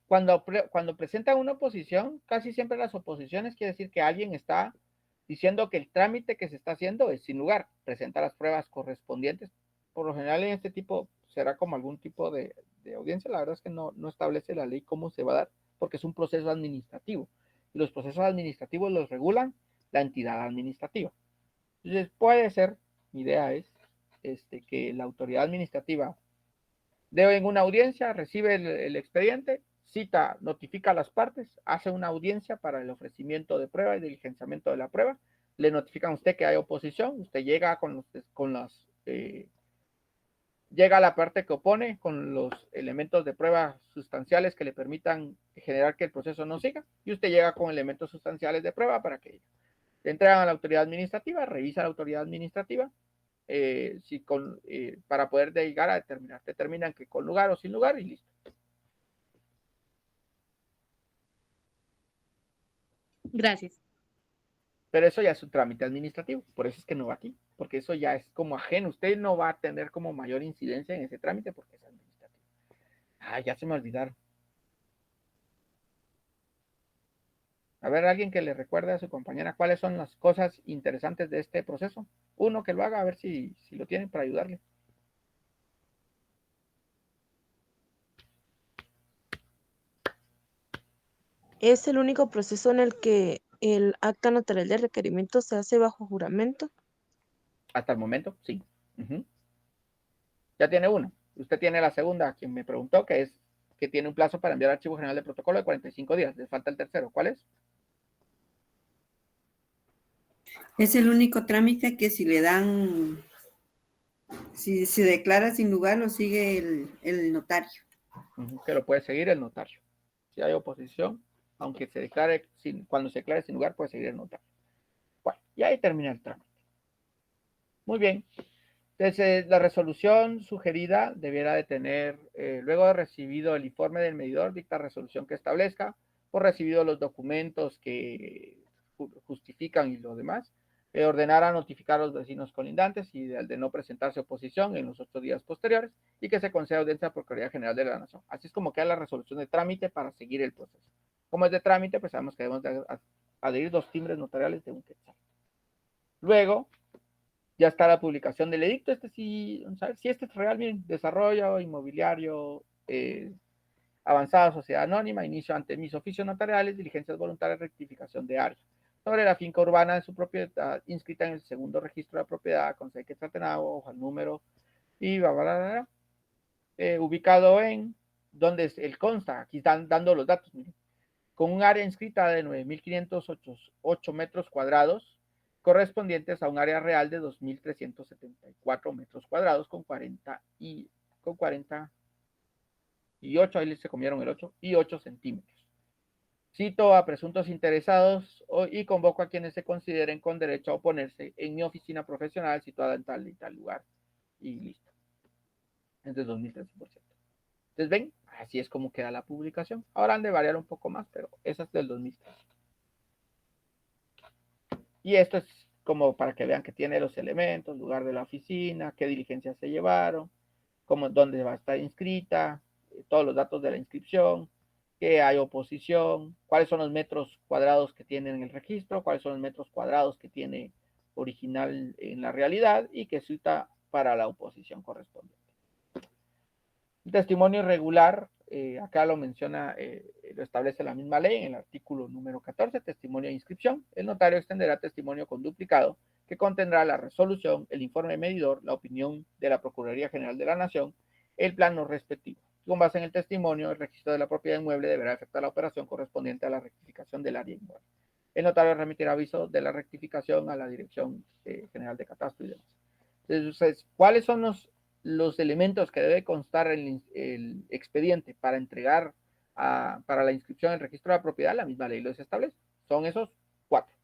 cuando presentan una oposición, casi siempre las oposiciones quiere decir que alguien está diciendo que el trámite que se está haciendo es sin lugar, presenta las pruebas correspondientes. Por lo general en este tipo será como algún tipo de audiencia, la verdad es que no establece la ley cómo se va a dar, porque es un proceso administrativo, y los procesos administrativos los regulan la entidad administrativa. Entonces puede ser, mi idea es que la autoridad administrativa debe en una audiencia, recibe el expediente, cita, notifica a las partes, hace una audiencia para el ofrecimiento de prueba y diligenciamiento de la prueba, le notifican a usted que hay oposición, usted llega llega a la parte que opone con los elementos de prueba sustanciales que le permitan generar que el proceso no siga, y usted llega con elementos sustanciales de prueba para que le entregan a la autoridad administrativa, revisa la autoridad administrativa, para poder llegar a determinan que con lugar o sin lugar y listo. Gracias. Pero eso ya es un trámite administrativo, por eso es que no va aquí, porque eso ya es como ajeno, usted no va a tener como mayor incidencia en ese trámite porque es administrativo. Ya se me olvidaron. A ver, alguien que le recuerde a su compañera cuáles son las cosas interesantes de este proceso. Uno que lo haga, a ver si lo tienen para ayudarle. ¿Es el único proceso en el que el acta notarial de requerimiento se hace bajo juramento? Hasta el momento, sí. Ya tiene uno. Usted tiene la segunda, quien me preguntó, que es que tiene un plazo para enviar Archivo General de Protocolo de 45 días. Le falta el tercero. ¿Cuál es? Es el único trámite que si le dan, si declara sin lugar, lo sigue el notario. Que lo puede seguir el notario. Si hay oposición, aunque se declare, cuando se declare sin lugar, puede seguir el notario. Bueno, y ahí termina el trámite. Muy bien. Entonces, la resolución sugerida debiera de tener, luego de recibido el informe del medidor, dicta resolución que establezca, por recibido los documentos que justifican y lo demás, ordenar a notificar a los vecinos colindantes y de no presentarse oposición en los 8 días posteriores y que se conceda audiencia a la Procuraduría General de la Nación. Así es como queda la resolución de trámite para seguir el proceso. Como es de trámite, pues sabemos que debemos de adherir 2 timbres notariales de un quetzal. Luego, ya está la publicación del edicto. Sí, vamos a ver si este es real, miren, desarrollo inmobiliario, avanzada sociedad anónima, inicio ante mis oficios notariales, diligencias voluntarias, rectificación de área. Sobre la finca urbana de su propiedad, inscrita en el segundo registro de la propiedad, con sede Quetzaltenango, hoja, número, y ubicado en donde él consta, aquí están dando los datos, miren, con un área inscrita de 9.508 metros cuadrados, correspondientes a un área real de 2.374 metros cuadrados con 48, ahí se comieron el 8, y 8 centímetros. Cito a presuntos interesados y convoco a quienes se consideren con derecho a oponerse en mi oficina profesional situada en tal y tal lugar. Y listo. Es de 2013%. Entonces, ven, así es como queda la publicación. Ahora han de variar un poco más, pero esa es del 2013. Y esto es como para que vean que tiene los elementos, lugar de la oficina, qué diligencias se llevaron, dónde va a estar inscrita, todos los datos de la inscripción, que hay oposición, cuáles son los metros cuadrados que tiene en el registro, cuáles son los metros cuadrados que tiene original en la realidad y que cita para la oposición correspondiente. El testimonio irregular, acá lo menciona, lo establece la misma ley en el artículo número 14, testimonio de inscripción. El notario extenderá testimonio con duplicado que contendrá la resolución, el informe medidor, la opinión de la Procuraduría General de la Nación, el plano respectivo. Con base en el testimonio, el registro de la propiedad inmueble deberá efectuar la operación correspondiente a la rectificación del área inmueble. El notario remitirá aviso de la rectificación a la Dirección General de Catastro y demás. Entonces, ¿cuáles son los elementos que debe constar el expediente para entregar para la inscripción en el registro de la propiedad, la misma ley los establece. Son esos 4.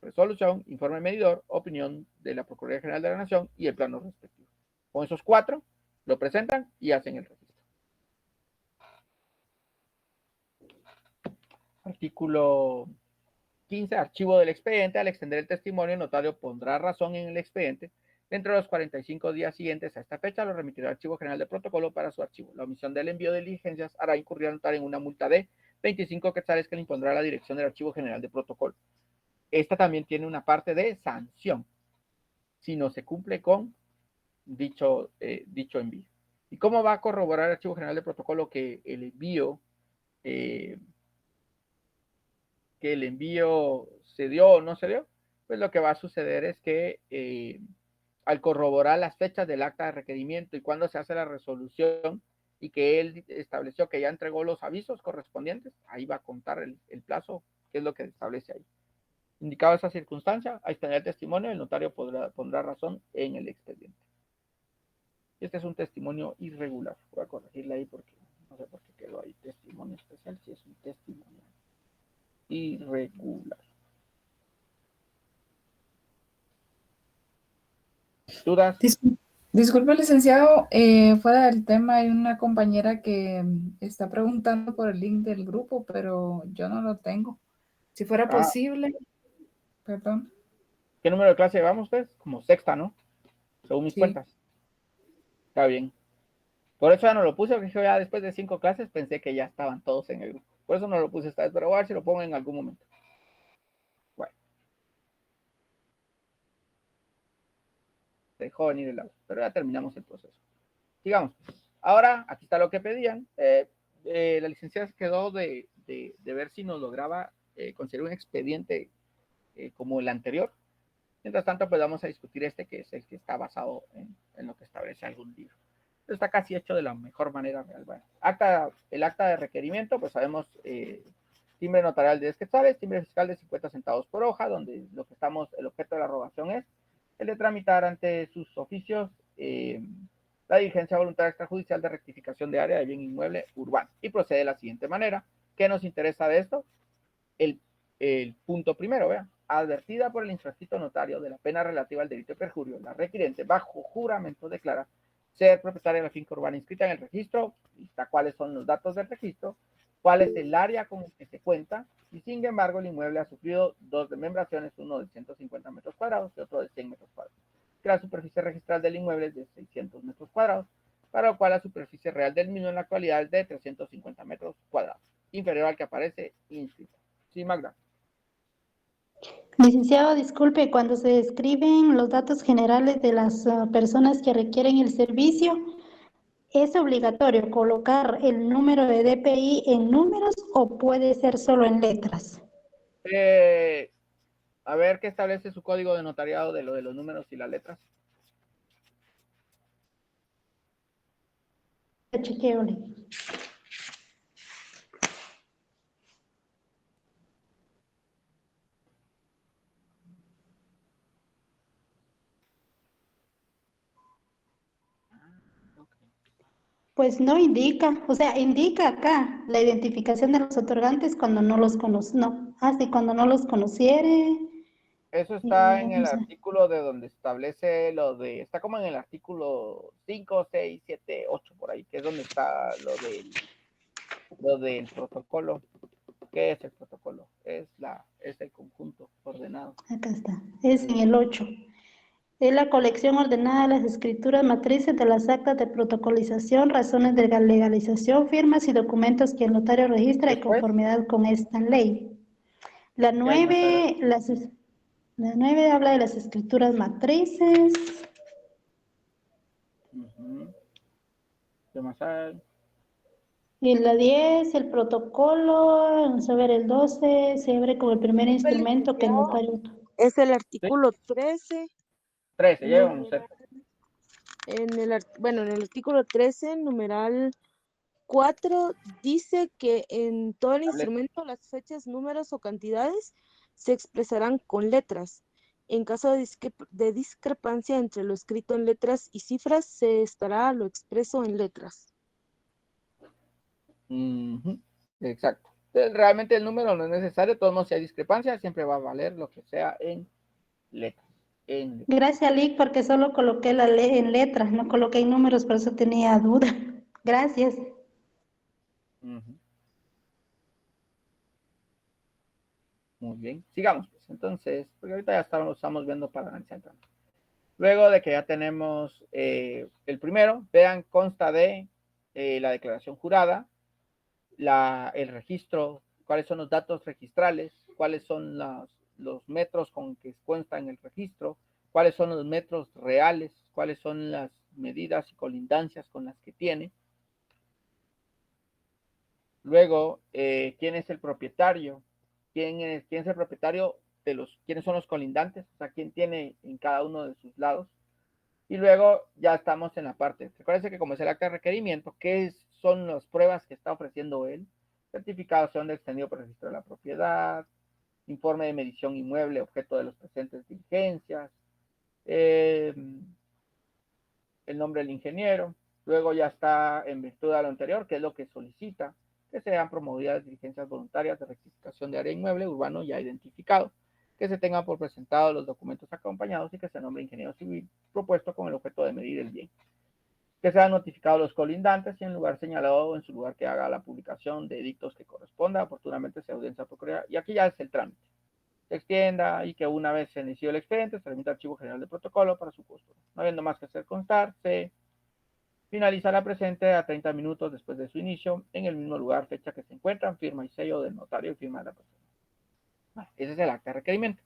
Resolución, informe medidor, opinión de la Procuraduría General de la Nación y el plano respectivo. Con esos 4 lo presentan y hacen el registro. Artículo 15. Archivo del expediente. Al extender el testimonio, el notario pondrá razón en el expediente. Dentro de los 45 días siguientes a esta fecha, lo remitirá al Archivo General de Protocolo para su archivo. La omisión del envío de diligencias hará incurrir al notario en una multa de 25 quetzales que le impondrá la dirección del Archivo General de Protocolo. Esta también tiene una parte de sanción si no se cumple con dicho envío. ¿Y cómo va a corroborar el Archivo General de Protocolo que el envío se dio o no se dio? Pues lo que va a suceder es que al corroborar las fechas del acta de requerimiento y cuando se hace la resolución y que él estableció que ya entregó los avisos correspondientes, ahí va a contar el plazo, que es lo que establece ahí. Indicado esa circunstancia, a extender el testimonio, el notario pondrá razón en el expediente. Este es un testimonio irregular. Voy a corregirle ahí porque no sé por qué quedó ahí testimonio especial, si es un testimonio irregular. ¿Dudas? Disculpe, licenciado, fuera del tema hay una compañera que está preguntando por el link del grupo, pero yo no lo tengo. Si fuera posible, perdón. ¿Qué número de clase llevamos, pues? Como sexta, ¿no? Según mis cuentas. Está bien. Por eso ya no lo puse, porque yo ya después de 5 clases pensé que ya estaban todos en el grupo. Por eso no lo puse esta vez, pero voy a ver si lo pongo en algún momento. Bueno. Dejó venir el audio, pero ya terminamos el proceso. Sigamos. Ahora, aquí está lo que pedían. La licenciada se quedó de ver si nos lograba conseguir un expediente como el anterior. Mientras tanto, pues vamos a discutir este, que es el que está basado en lo que establece algún libro. Está casi hecho de la mejor manera real. Bueno, el acta de requerimiento, pues sabemos, timbre notarial de 10 quetzales, timbre fiscal de 50 centavos por hoja, donde el objeto de la rogación es el de tramitar ante sus oficios la diligencia voluntaria extrajudicial de rectificación de área de bien inmueble urbano. Y procede de la siguiente manera. ¿Qué nos interesa de esto? El punto primero, vean. Advertida por el infrascrito notario de la pena relativa al delito de perjurio, la requiriente bajo juramento declara ser propietaria de la finca urbana inscrita en el registro, lista cuáles son los datos del registro, cuál es el área con el que se cuenta, y sin embargo el inmueble ha sufrido 2 desmembraciones, uno de 150 metros cuadrados y otro de 100 metros cuadrados. Que la superficie registral del inmueble es de 600 metros cuadrados, para lo cual la superficie real del mismo en la actualidad es de 350 metros cuadrados, inferior al que aparece inscrito. Sí, Magda. Licenciado, disculpe, cuando se describen los datos generales de las personas que requieren el servicio, ¿es obligatorio colocar el número de DPI en números o puede ser solo en letras? A ver qué establece su código de notariado de lo de los números y las letras. Chequeole. Pues no indica, o sea, indica acá la identificación de los otorgantes cuando no los cuando no los conociere. Eso está en el artículo de donde establece está como en el artículo 5, 6, 7, 8 por ahí, que es donde está lo del protocolo. ¿Qué es el protocolo? Es el conjunto ordenado. Acá está, es en el 8. Es la colección ordenada de las escrituras matrices de las actas de protocolización, razones de legalización, firmas y documentos que el notario registra en conformidad con esta ley. La 9 habla de las escrituras matrices. ¿Qué más hay? Y la 10, el protocolo, vamos a ver el 12, se abre como el primer instrumento que el notario... Es el artículo 13. 13, llevamos. En el artículo 13, numeral 4, dice que en todo el instrumento las fechas, números o cantidades se expresarán con letras. En caso de discrepancia entre lo escrito en letras y cifras, se estará lo expreso en letras. Ujú, exacto. Entonces, realmente el número no es necesario, de todos modos, si hay discrepancia, siempre va a valer lo que sea en letras. Gracias, Lick, porque solo coloqué la en letras, no coloqué en números, por eso tenía duda. Gracias. Ujú. Muy bien, sigamos pues. Entonces, porque ahorita ya estamos viendo para analizar. Luego de que ya tenemos el primero, vean, consta de la declaración jurada, el registro, cuáles son los datos registrales, cuáles son los metros con que consta en el registro, cuáles son los metros reales, cuáles son las medidas y colindancias con las que tiene. Luego, ¿quién es el propietario? ¿Quién es el propietario de quiénes son los colindantes? O sea, ¿quién tiene en cada uno de sus lados? Y luego ya estamos en la parte. Recuerden que como es el acta de requerimiento, ¿qué son las pruebas que está ofreciendo él? Certificación de extendido por registro de la propiedad, informe de medición inmueble, objeto de los presentes diligencias, el nombre del ingeniero. Luego ya está en virtud de lo anterior, que es lo que solicita, que sean promovidas diligencias voluntarias de rectificación de área inmueble urbano ya identificado, que se tengan por presentado los documentos acompañados y que se nombre ingeniero civil propuesto con el objeto de medir el bien. Que sean notificados los colindantes y en lugar señalado o en su lugar que haga la publicación de edictos que corresponda, oportunamente se audiencia procuraría. Y aquí ya es el trámite. Se extienda y que una vez se inició el expediente se remita al Archivo General de Protocolo para su custodia. No habiendo más que hacer constar, se finaliza la presente a 30 minutos después de su inicio, en el mismo lugar, fecha que se encuentran, firma y sello del notario y firma de la persona. Ese es el acta de requerimiento.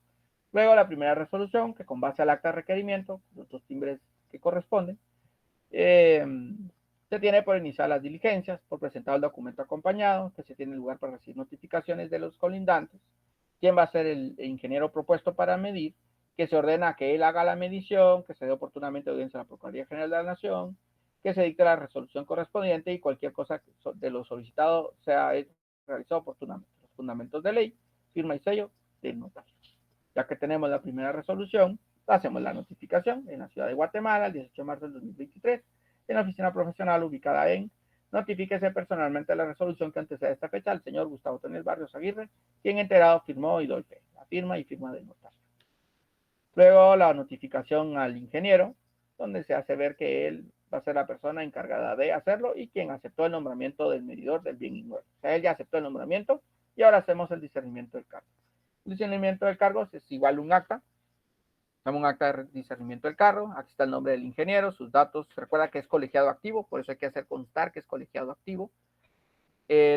Luego la primera resolución, que con base al acta de requerimiento, los dos timbres que corresponden, se tiene por iniciar las diligencias, por presentar el documento acompañado, que se tiene lugar para recibir notificaciones de los colindantes, quién va a ser el ingeniero propuesto para medir, que se ordena que él haga la medición, que se dé oportunamente audiencia a la Procuraduría General de la Nación, que se dicte la resolución correspondiente y cualquier cosa de lo solicitado sea realizado oportunamente. Los fundamentos de ley, firma y sello del notario. Ya que tenemos la primera resolución, hacemos la notificación en la ciudad de Guatemala el 18 de marzo del 2023 en la oficina profesional ubicada en notifíquese personalmente la resolución que antecede esta fecha al señor Gustavo Tonel Barrios Aguirre, quien enterado firmó y doy fe. La firma y firma del notario. Luego la notificación al ingeniero, donde se hace ver que él va a ser la persona encargada de hacerlo y quien aceptó el nombramiento del medidor del bien inmueble. O sea, él ya aceptó el nombramiento y ahora hacemos el discernimiento del cargo. El discernimiento del cargo es igual a un acta. Damos un acta de discernimiento del cargo. Aquí está el nombre del ingeniero, sus datos. Recuerda que es colegiado activo, por eso hay que hacer constar que es colegiado activo.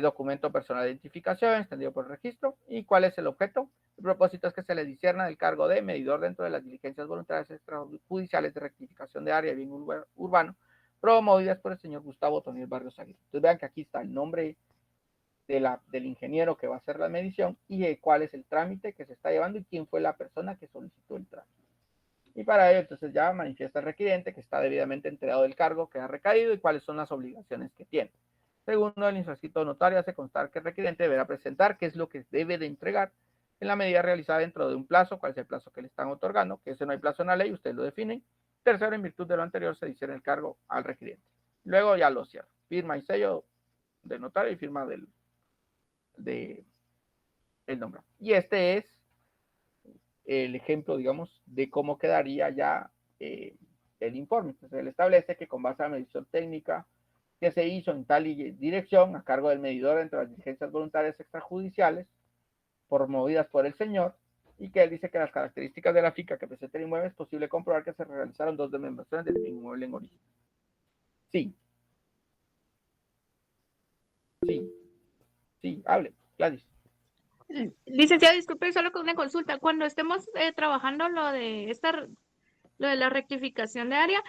Documento personal de identificación, extendido por el registro. ¿Y cuál es el objeto? El propósito es que se le discierna el cargo de medidor dentro de las diligencias voluntarias extrajudiciales de rectificación de área de bien urbano, promovidas por el señor Gustavo Tonel Barrios Aguirre. Entonces vean que aquí está el nombre del ingeniero que va a hacer la medición y cuál es el trámite que se está llevando y quién fue la persona que solicitó el trámite. Y para ello, entonces ya manifiesta el requiriente que está debidamente enterado del cargo que ha recaído y cuáles son las obligaciones que tiene. Segundo, el infrascrito notario hace constar que el requiriente deberá presentar qué es lo que debe de entregar en la medida realizada dentro de un plazo, cuál es el plazo que le están otorgando, que ese no hay plazo en la ley, ustedes lo definen. Tercero, en virtud de lo anterior, se dice el cargo al requiriente. Luego ya lo cierra. Firma y sello del notario y firma del nombre. Y este es el ejemplo, digamos, de cómo quedaría ya el informe. Entonces, él establece que con base a la medición técnica que se hizo en tal dirección, a cargo del medidor entre las diligencias voluntarias extrajudiciales, promovidas por el señor, y que él dice que las características de la finca que presenta el inmueble es posible comprobar que se realizaron 2 desmembraciones del inmueble en origen. Sí, hable, Gladys. Licenciado, disculpe, solo con una consulta. Cuando estemos trabajando lo de la rectificación de área,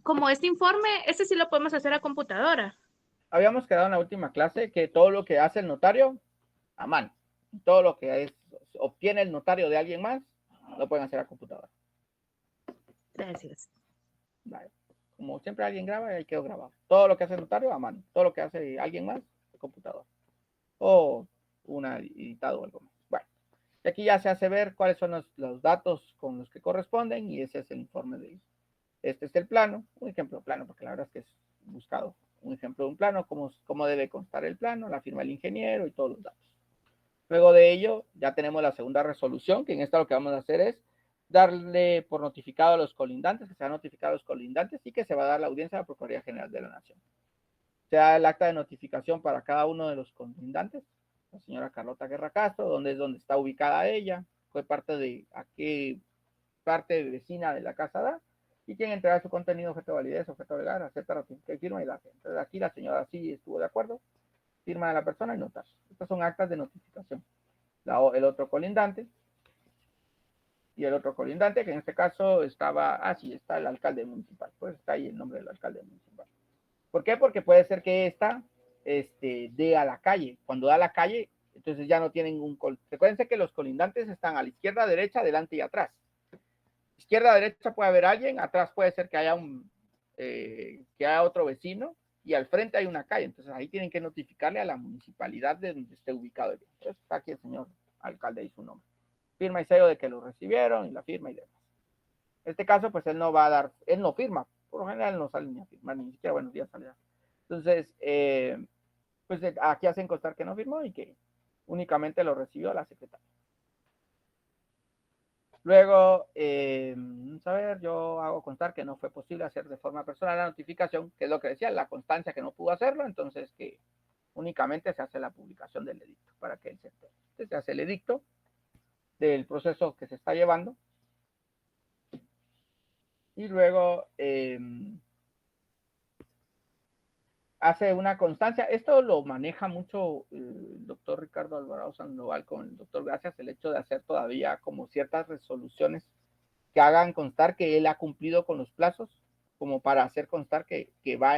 como este informe, este sí lo podemos hacer a computadora. Habíamos quedado en la última clase que todo lo que hace el notario a mano, todo lo que obtiene el notario de alguien más, lo pueden hacer a computadora. Gracias. Vale. Como siempre alguien graba, ahí quedó grabado. Todo lo que hace el notario a mano, todo lo que hace alguien más, a computadora. O una editado o algo más. Bueno, Y aquí ya se hace ver cuáles son los datos con los que corresponden y ese es el informe de, este es el plano, un ejemplo de plano, porque la verdad es que es buscado, un ejemplo de un plano, cómo debe constar el plano, la firma del ingeniero y todos los datos. Luego de ello, ya tenemos la segunda resolución, que en esta lo que vamos a hacer es darle por notificado a los colindantes, que se va a notificar a los colindantes y que se va a dar la audiencia a la Procuraduría General de la Nación. Se da el acta de notificación para cada uno de los colindantes, la señora Carlota Guerra Castro, donde está ubicada ella, fue parte de a qué parte vecina de la casa da, y quien entrega su contenido, objeto de validez, objeto legal, acepta, ratifica y firma y da. Entonces aquí la señora sí estuvo de acuerdo, firma de la persona y notas. Estas son actas de notificación. El otro colindante, y el otro colindante, que en este caso estaba, sí, está el alcalde municipal, pues está ahí el nombre del alcalde municipal. ¿Por qué? Porque puede ser que esta dé a la calle. Cuando da a la calle, entonces ya no tienen un... Recuérdense que los colindantes están a la izquierda, derecha, adelante y atrás. Izquierda, derecha puede haber alguien, atrás puede ser que haya que haya otro vecino, y al frente hay una calle. Entonces ahí tienen que notificarle a la municipalidad de donde esté ubicado. Entonces está aquí el señor alcalde y su nombre. Firma y sello de que lo recibieron y la firma y demás. En este caso, pues él no va a dar, él no firma. Por lo general no sale ni a firmar, ni siquiera buenos días sale. Entonces, pues aquí hacen constar que no firmó y que únicamente lo recibió la secretaria. Luego, a ver, yo hago constar que no fue posible hacer de forma personal la notificación, que es lo que decía, la constancia que no pudo hacerlo, entonces que únicamente se hace la publicación del edicto para que él se entere. Entonces se hace el edicto del proceso que se está llevando. Y luego hace una constancia. Esto lo maneja mucho el doctor Ricardo Alvarado Sandoval con el doctor Gracias, el hecho de hacer todavía como ciertas resoluciones que hagan constar que él ha cumplido con los plazos, como para hacer constar que va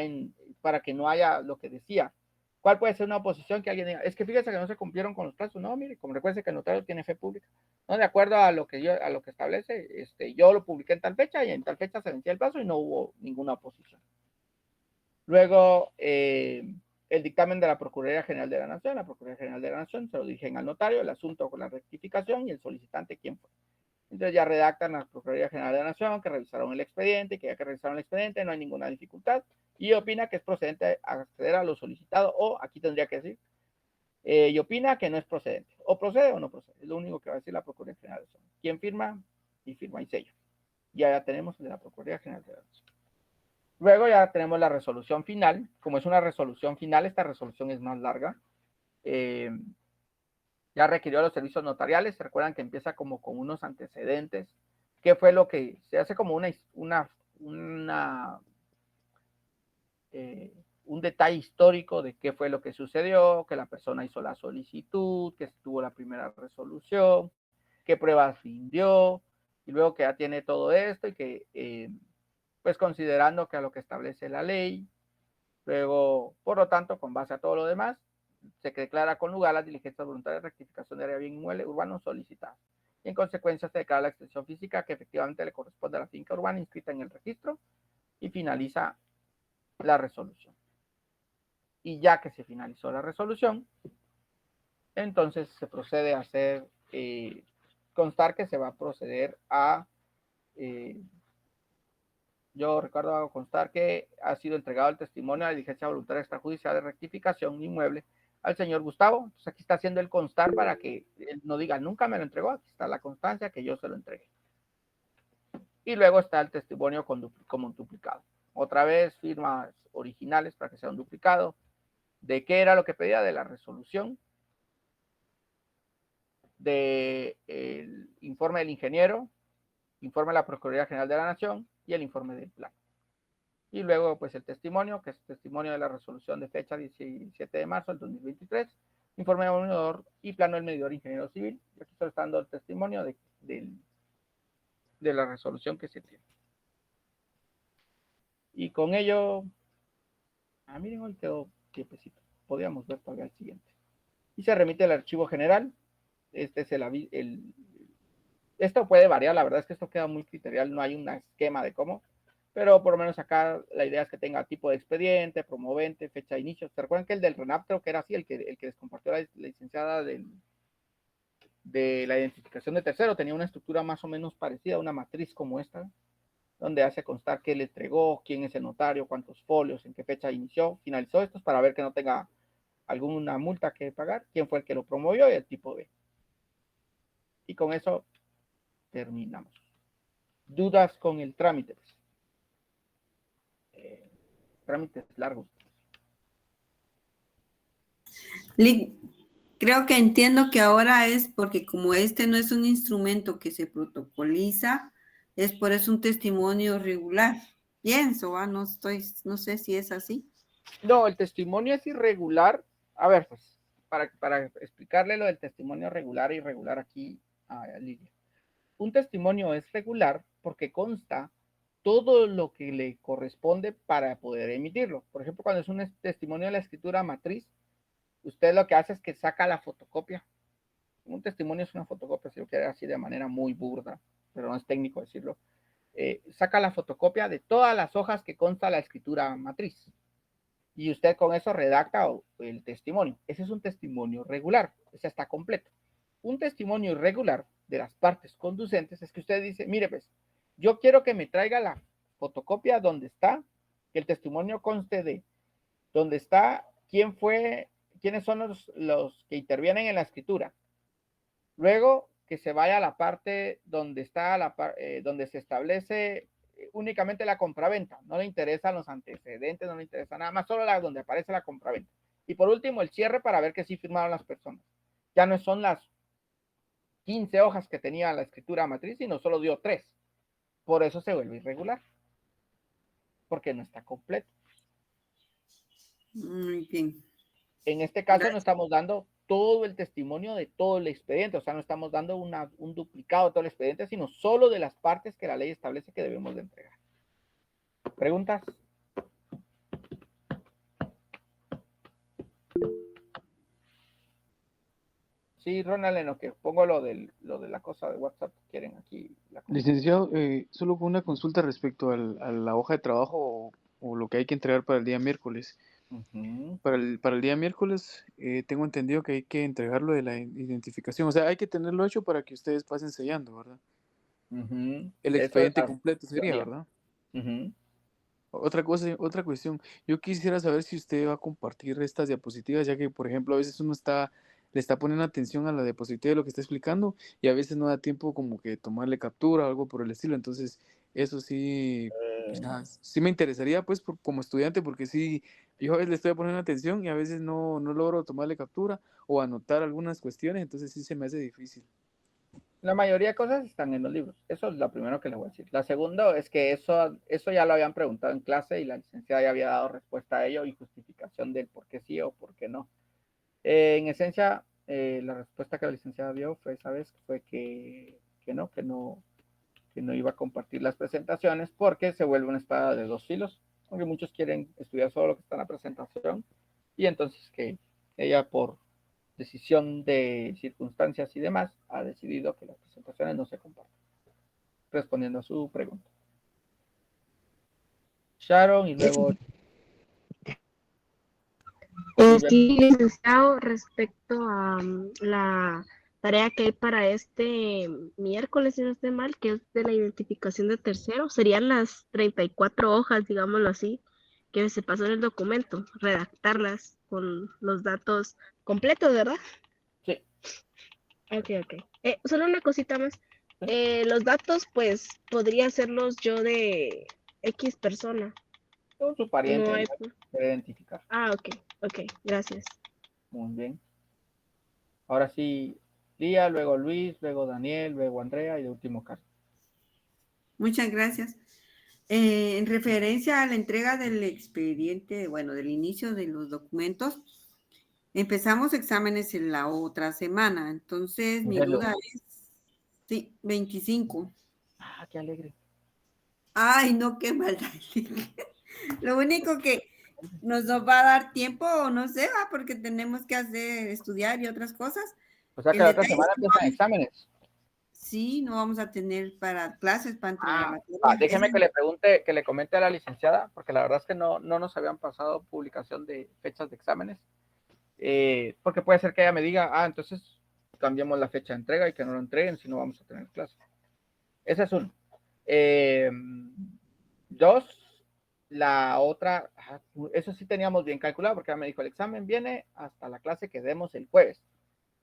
para que no haya lo que decía. ¿Cuál puede ser una oposición que alguien diga? Es que fíjese que no se cumplieron con los plazos. No, mire, como recuerde que el notario tiene fe pública. No, de acuerdo a lo que establece, yo lo publiqué en tal fecha y en tal fecha se vencía el plazo y no hubo ninguna oposición. Luego, el dictamen de la Procuraduría General de la Nación. La Procuraduría General de la Nación se lo dirigen al notario, el asunto con la rectificación y el solicitante quién fue. Entonces ya redactan la Procuraduría General de la Nación que revisaron el expediente, que ya que revisaron el expediente no hay ninguna dificultad y opina que es procedente acceder a lo solicitado, o aquí tendría que decir, y opina que no es procedente, o procede o no procede, es lo único que va a decir la Procuraduría General de la Nación. ¿Quién firma? Y firma y sello. Ya tenemos el de la Procuraduría General de la Nación. Luego ya tenemos la resolución final. Como es una resolución final, esta resolución es más larga. Ya requirió los servicios notariales. Se recuerdan que empieza como con unos antecedentes. ¿Qué fue lo que se hace como un detalle histórico de qué fue lo que sucedió, que la persona hizo la solicitud, que estuvo la primera resolución, qué pruebas rindió, y luego que ya tiene todo esto y que, pues considerando que a lo que establece la ley, luego, por lo tanto, con base a todo lo demás, se declara con lugar las diligencias voluntarias de rectificación de área bien inmueble urbano solicitadas. Y en consecuencia se declara la extensión física que efectivamente le corresponde a la finca urbana inscrita en el registro y finaliza la resolución. Y ya que se finalizó la resolución, entonces se procede a hacer, constar que se va a proceder a, yo recuerdo hago constar que ha sido entregado el testimonio de la diligencia voluntaria extrajudicial de rectificación inmueble al señor Gustavo. Entonces aquí está haciendo el constar para que él no diga nunca me lo entregó, aquí está la constancia que yo se lo entregué. Y luego está el testimonio como un duplicado. Otra vez firmas originales para que sea un duplicado. ¿De qué era lo que pedía? De la resolución, del informe del ingeniero, informe de la Procuraduría General de la Nación y el informe del plan. Y luego, pues, el testimonio, que es testimonio de la resolución de fecha 17 de marzo del 2023, informe del medidor y plano del medidor ingeniero civil. Y aquí estoy dando el testimonio de la resolución que se tiene. Y con ello, miren, hoy quedó tiempecito. Podríamos ver todavía el siguiente. Y se remite al archivo general. Este es esto puede variar, la verdad es que esto queda muy criterial, no hay un esquema de cómo, pero por lo menos acá la idea es que tenga tipo de expediente, promovente, fecha de inicio. ¿Se recuerdan que el del RENAP creo que era así, el que les compartió la licenciada de la identificación de tercero tenía una estructura más o menos parecida, una matriz como esta, donde hace constar qué le entregó, quién es el notario, cuántos folios, en qué fecha inició, finalizó estos, para ver que no tenga alguna multa que pagar, quién fue el que lo promovió y el tipo B. Y con eso terminamos. ¿Dudas con el trámite? Trámites largos. Creo que entiendo que ahora es porque como este no es un instrumento que se protocoliza, es por eso un testimonio regular. Pienso, no sé si es así. No, el testimonio es irregular. A ver, pues, para explicarle lo del testimonio regular e irregular aquí a Lidia. Un testimonio es regular porque consta todo lo que le corresponde para poder emitirlo. Por ejemplo, cuando es un testimonio de la escritura matriz, usted lo que hace es que saca la fotocopia. Un testimonio es una fotocopia, si lo quiere así de manera muy burda, pero no es técnico decirlo. Saca la fotocopia de todas las hojas que consta la escritura matriz. Y usted con eso redacta el testimonio. Ese es un testimonio regular, ese está completo. Un testimonio irregular de las partes conducentes es que usted dice, mire pues, yo quiero que me traiga la fotocopia donde está, que el testimonio conste de donde está, quién fue, quiénes son los que intervienen en la escritura. Luego que se vaya a la parte donde está donde se establece únicamente la compraventa, no le interesan los antecedentes, no le interesa nada más, solo donde aparece la compraventa. Y por último, el cierre para ver que sí firmaron las personas. Ya no son las 15 hojas que tenía la escritura matriz, sino solo dio 3. Por eso se vuelve irregular, porque no está completo. Muy bien. En este caso no estamos dando todo el testimonio de todo el expediente, o sea, no estamos dando un duplicado de todo el expediente, sino solo de las partes que la ley establece que debemos de entregar. ¿Preguntas? Sí, Ronald, en lo que pongo lo de la cosa de WhatsApp que quieren aquí. Licenciado, solo con una consulta respecto a la hoja de trabajo o lo que hay que entregar para el día miércoles. Para el día miércoles tengo entendido que hay que entregarlo de la identificación, o sea, hay que tenerlo hecho para que ustedes pasen sellando, ¿verdad? El expediente completo sería, ¿verdad? Otra cuestión, yo quisiera saber si usted va a compartir estas diapositivas, ya que, por ejemplo, a veces uno le está poniendo atención a la diapositiva de lo que está explicando y a veces no da tiempo como que tomarle captura o algo por el estilo, entonces eso sí, sí me interesaría pues como estudiante, porque sí, yo a veces le estoy poniendo atención y a veces no logro tomarle captura o anotar algunas cuestiones, entonces sí se me hace difícil. La mayoría de cosas están en los libros. Eso es lo primero que les voy a decir. La segunda es que eso ya lo habían preguntado en clase y la licenciada ya había dado respuesta a ello y justificación del por qué sí o por qué no. En esencia, la respuesta que la licenciada dio fue, ¿sabes? Fue que no iba a compartir las presentaciones porque se vuelve una espada de dos filos, porque muchos quieren estudiar solo lo que está en la presentación y entonces que ella por decisión de circunstancias y demás, ha decidido que las presentaciones no se compartan. Respondiendo a su pregunta. Sharon y luego... Sí, licenciado, respecto a la tarea que hay para este miércoles, si no estoy mal, que es de la identificación de terceros, serían las 34 hojas, digámoslo así, que se pasó en el documento, redactarlas con los datos completos, ¿verdad? Sí. Ok. Solo una cosita más. Los datos, pues, podría hacerlos yo de X persona. Con su pariente, No hay... para identificar. Ok, gracias. Muy bien. Ahora sí, Lía, luego Luis, luego Daniel, luego Andrea y de último Carlos. Muchas gracias. En referencia a la entrega del expediente, bueno, del inicio de los documentos, empezamos exámenes en la otra semana. Entonces, mi duda es, sí, 25. Ah, qué alegre. Ay, no, qué maldad. Lo único que nos va a dar tiempo, no sé, porque tenemos que estudiar y otras cosas. O sea que la otra semana empiezan exámenes. Sí, no vamos a tener para clases para entregar. Déjeme que le comente a la licenciada, porque la verdad es que no nos habían pasado publicación de fechas de exámenes. Porque puede ser que ella me diga, entonces cambiemos la fecha de entrega y que no lo entreguen si no vamos a tener clase. Esa es una. Dos, la otra, eso sí teníamos bien calculado porque ya me dijo el examen viene hasta la clase que demos el jueves.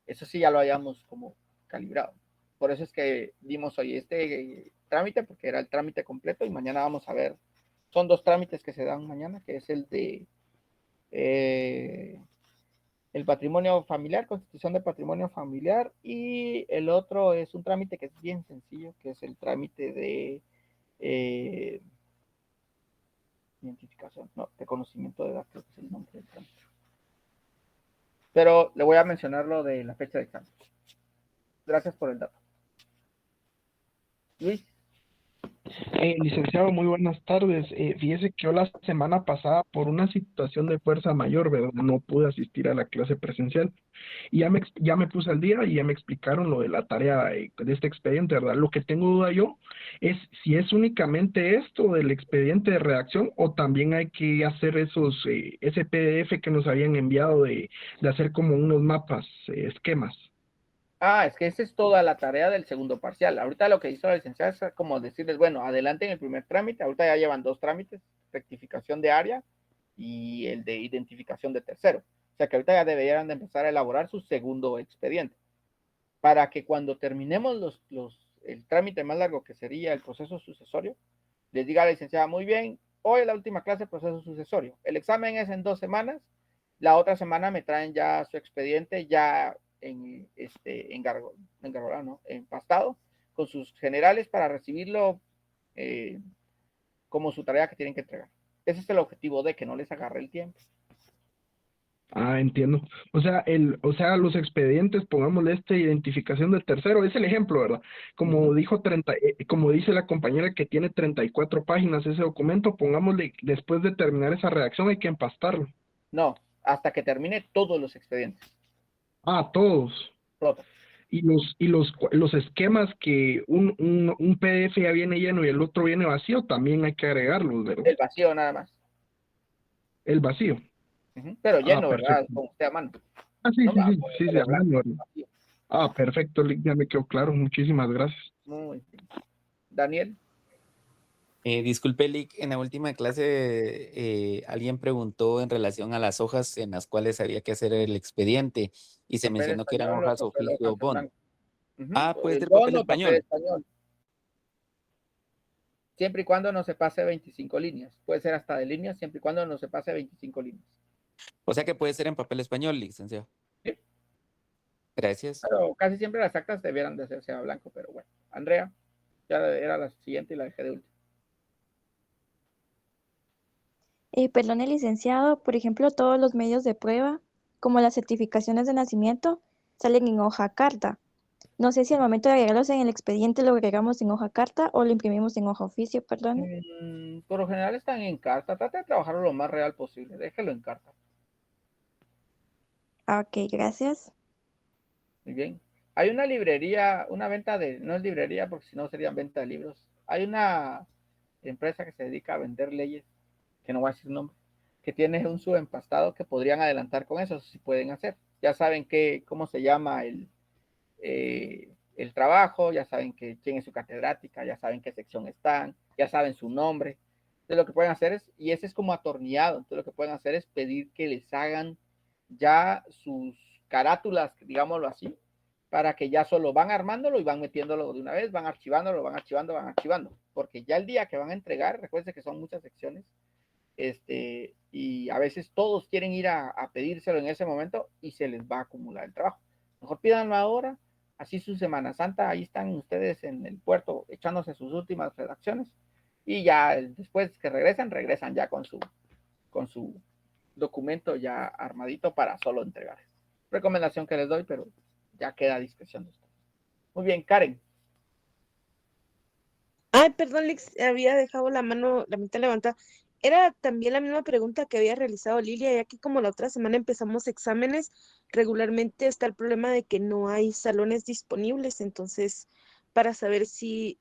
Eso sí ya lo habíamos como calibrado. Por eso es que dimos hoy este trámite porque era el trámite completo y mañana vamos a ver. Son 2 trámites que se dan mañana, que es el de el patrimonio familiar, constitución de patrimonio familiar, y el otro es un trámite que es bien sencillo, que es el trámite de identificación, no, reconocimiento de edad, creo que es el nombre del trámite. Pero le voy a mencionar lo de la fecha de examen. Gracias por el dato. Luis. Licenciado, muy buenas tardes. Fíjese que yo la semana pasada, por una situación de fuerza mayor, ¿verdad? No pude asistir a la clase presencial. Y ya me puse al día y ya me explicaron lo de la tarea de este expediente, ¿verdad? Lo que tengo duda yo es si es únicamente esto del expediente de redacción o también hay que hacer ese PDF que nos habían enviado de hacer como unos mapas, esquemas. Es que esa es toda la tarea del segundo parcial. Ahorita lo que hizo la licenciada es como decirles, bueno, adelanten el primer trámite. Ahorita ya llevan 2 trámites, rectificación de área y el de identificación de tercero. O sea que ahorita ya deberían de empezar a elaborar su segundo expediente. Para que cuando terminemos el trámite más largo, que sería el proceso sucesorio, les diga a la licenciada, muy bien, hoy es la última clase de proceso sucesorio. El examen es en 2 semanas. La otra semana me traen ya su expediente, ya empastado con sus generales para recibirlo como su tarea que tienen que entregar. Ese es el objetivo de que no les agarre el tiempo. Entiendo. O sea, los expedientes, pongámosle identificación de tercero, es el ejemplo, ¿verdad? Como dijo como dice la compañera que tiene 34 páginas ese documento, pongámosle, después de terminar esa redacción hay que empastarlo. No, hasta que termine todos los expedientes. Todos. Todos. Y los esquemas que un PDF ya viene lleno y el otro viene vacío, también hay que agregarlos, ¿verdad? El vacío nada más. El vacío. Pero lleno, perfecto. ¿verdad? Con usted a mano. Sí, ¿No? sí, a mano. Perfecto, ya me quedó claro. Muchísimas gracias. Muy bien. Daniel. Disculpe, Lick, en la última clase alguien preguntó en relación a las hojas en las cuales había que hacer el expediente y se mencionó que eran hojas oficio bond. Puede ser papel español. Siempre y cuando no se pase 25 líneas. Puede ser hasta de líneas, siempre y cuando no se pase 25 líneas. O sea que puede ser en papel español, licenciado. Sí. Gracias. Pero casi siempre las actas debieran de hacerse a blanco, pero bueno. Andrea, ya era la siguiente y la dejé de última. Perdón, licenciado, por ejemplo, todos los medios de prueba, como las certificaciones de nacimiento, salen en hoja carta. No sé si al momento de agregarlos en el expediente lo agregamos en hoja carta o lo imprimimos en hoja oficio, perdón. Por lo general están en carta. Trata de trabajarlo lo más real posible. Déjelo en carta. Ok, gracias. Muy bien. Hay una librería, una venta no es librería porque si no serían venta de libros. Hay una empresa que se dedica a vender leyes, que no voy a decir nombre, que tiene un subempastado que podrían adelantar con eso, si pueden hacer. Ya saben cómo se llama el trabajo, ya saben quién es su catedrática, ya saben qué sección están, ya saben su nombre. Entonces lo que pueden hacer es, y ese es como atornillado, entonces lo que pueden hacer es pedir que les hagan ya sus carátulas, digámoslo así, para que ya solo van armándolo y van metiéndolo de una vez, van archivándolo, van archivando, porque ya el día que van a entregar, recuerden que son muchas secciones, y a veces todos quieren ir a pedírselo en ese momento y se les va a acumular el trabajo. Mejor pídanlo ahora, así su Semana Santa, ahí están ustedes en el puerto echándose sus últimas redacciones y ya después que regresan ya con su documento ya armadito para solo entregar. Recomendación que les doy, pero ya queda a discreción de ustedes. Muy bien, Karen. Perdón, Lix, había dejado la mitad levantada. Era también la misma pregunta que había realizado Lilia, ya que como la otra semana empezamos exámenes, regularmente está el problema de que no hay salones disponibles, entonces para saber si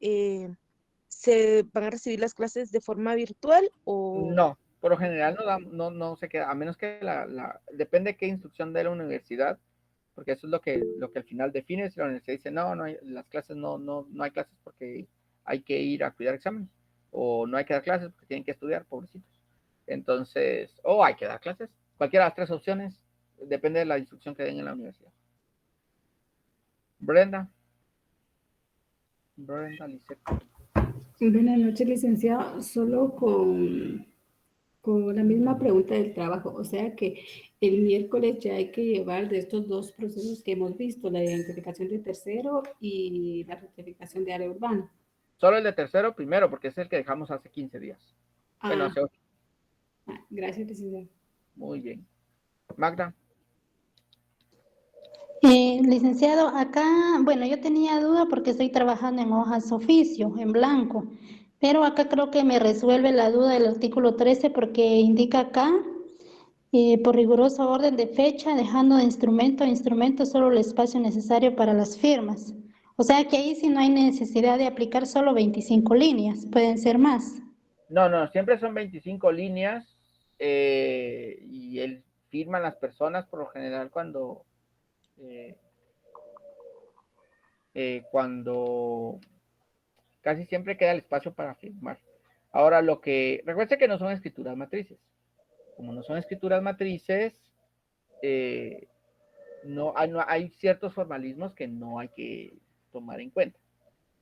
se van a recibir las clases de forma virtual o... No, por lo general no se queda, a menos que depende de qué instrucción de la universidad, porque eso es lo que al final define. Si la universidad dice, no hay, las clases no hay clases porque hay que ir a cuidar exámenes, o no hay que dar clases porque tienen que estudiar, pobrecitos. Entonces, o hay que dar clases. Cualquiera de las tres opciones, depende de la instrucción que den en la universidad. Brenda, Lisette. Buenas noches, licenciado. Solo con la misma pregunta del trabajo. O sea que el miércoles ya hay que llevar de estos dos procesos que hemos visto, la identificación de tercero y la rectificación de área urbana. Solo el de tercero primero, porque es el que dejamos hace 15 días. Bueno, hace 8. Gracias, licenciado. Muy bien. Magda. Licenciado, acá, bueno, yo tenía duda porque estoy trabajando en hojas oficio, en blanco, pero acá creo que me resuelve la duda del artículo 13 porque indica acá, por rigurosa orden de fecha, dejando de instrumento a instrumento solo el espacio necesario para las firmas. O sea que ahí sí no hay necesidad de aplicar solo 25 líneas, pueden ser más. No, siempre son 25 líneas y él firman las personas por lo general cuando casi siempre queda el espacio para firmar. Ahora, recuerde que no son escrituras matrices. Como no son escrituras matrices, no hay ciertos formalismos que no hay que tomar en cuenta.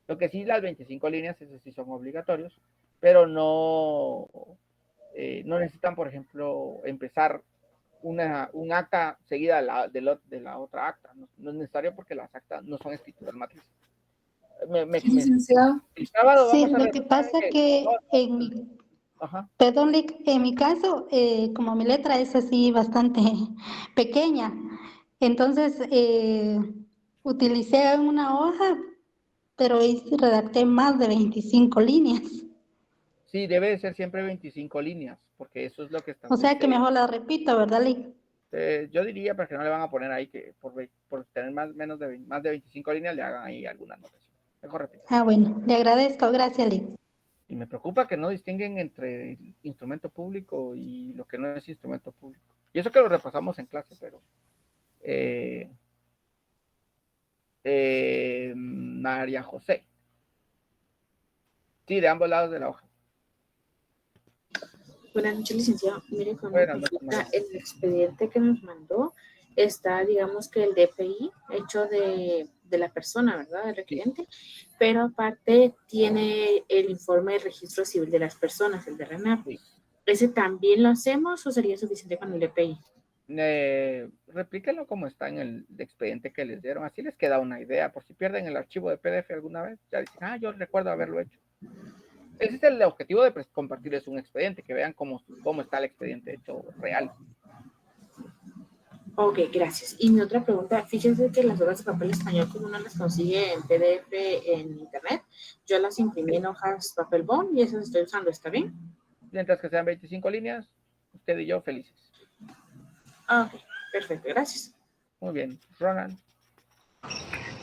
Lo que sí, las 25 líneas, esos sí son obligatorios, pero no necesitan, por ejemplo, empezar un acta seguida de la otra acta. No es necesario porque las actas no son escrituras matrices. Licenciado. El sábado Sí, vamos a lo que pasa que en mi, perdón, Lic, en mi caso, como mi letra es así bastante pequeña, entonces utilicé una hoja, pero ahí sí redacté más de 25 líneas. Sí, debe de ser siempre 25 líneas, porque eso es lo que O establece. sea que mejor la repito, ¿verdad, Lic? Yo diría, porque no le van a poner ahí que por tener más de 25 líneas le hagan ahí alguna anotación. Mejor repito. Ah, bueno, le agradezco, gracias, Lic. Y me preocupa que no distinguen entre instrumento público y lo que no es instrumento público. Y eso que lo repasamos en clase, pero María José. Sí, de ambos lados de la hoja. Buenas noches, licenciado. Mire, con una consulta, el expediente que nos mandó está, digamos que el DPI hecho de la persona, ¿verdad? Del requiriente, pero aparte tiene el informe de registro civil de las personas, el de RENAP. ¿Ese también lo hacemos o sería suficiente con el DPI? Replíquenlo como está en el expediente que les dieron, así les queda una idea, por si pierden el archivo de PDF alguna vez, ya dicen, yo recuerdo haberlo hecho. Ese es el objetivo de compartirles un expediente, que vean cómo está el expediente hecho real. Ok, gracias. Y mi otra pregunta, fíjense que las hojas de papel español, como uno las consigue en PDF en internet, yo las imprimí en hojas papel bond y esas estoy usando, ¿está bien? Mientras que sean 25 líneas, usted y yo felices. Ok, perfecto, gracias. Muy bien, Ronald.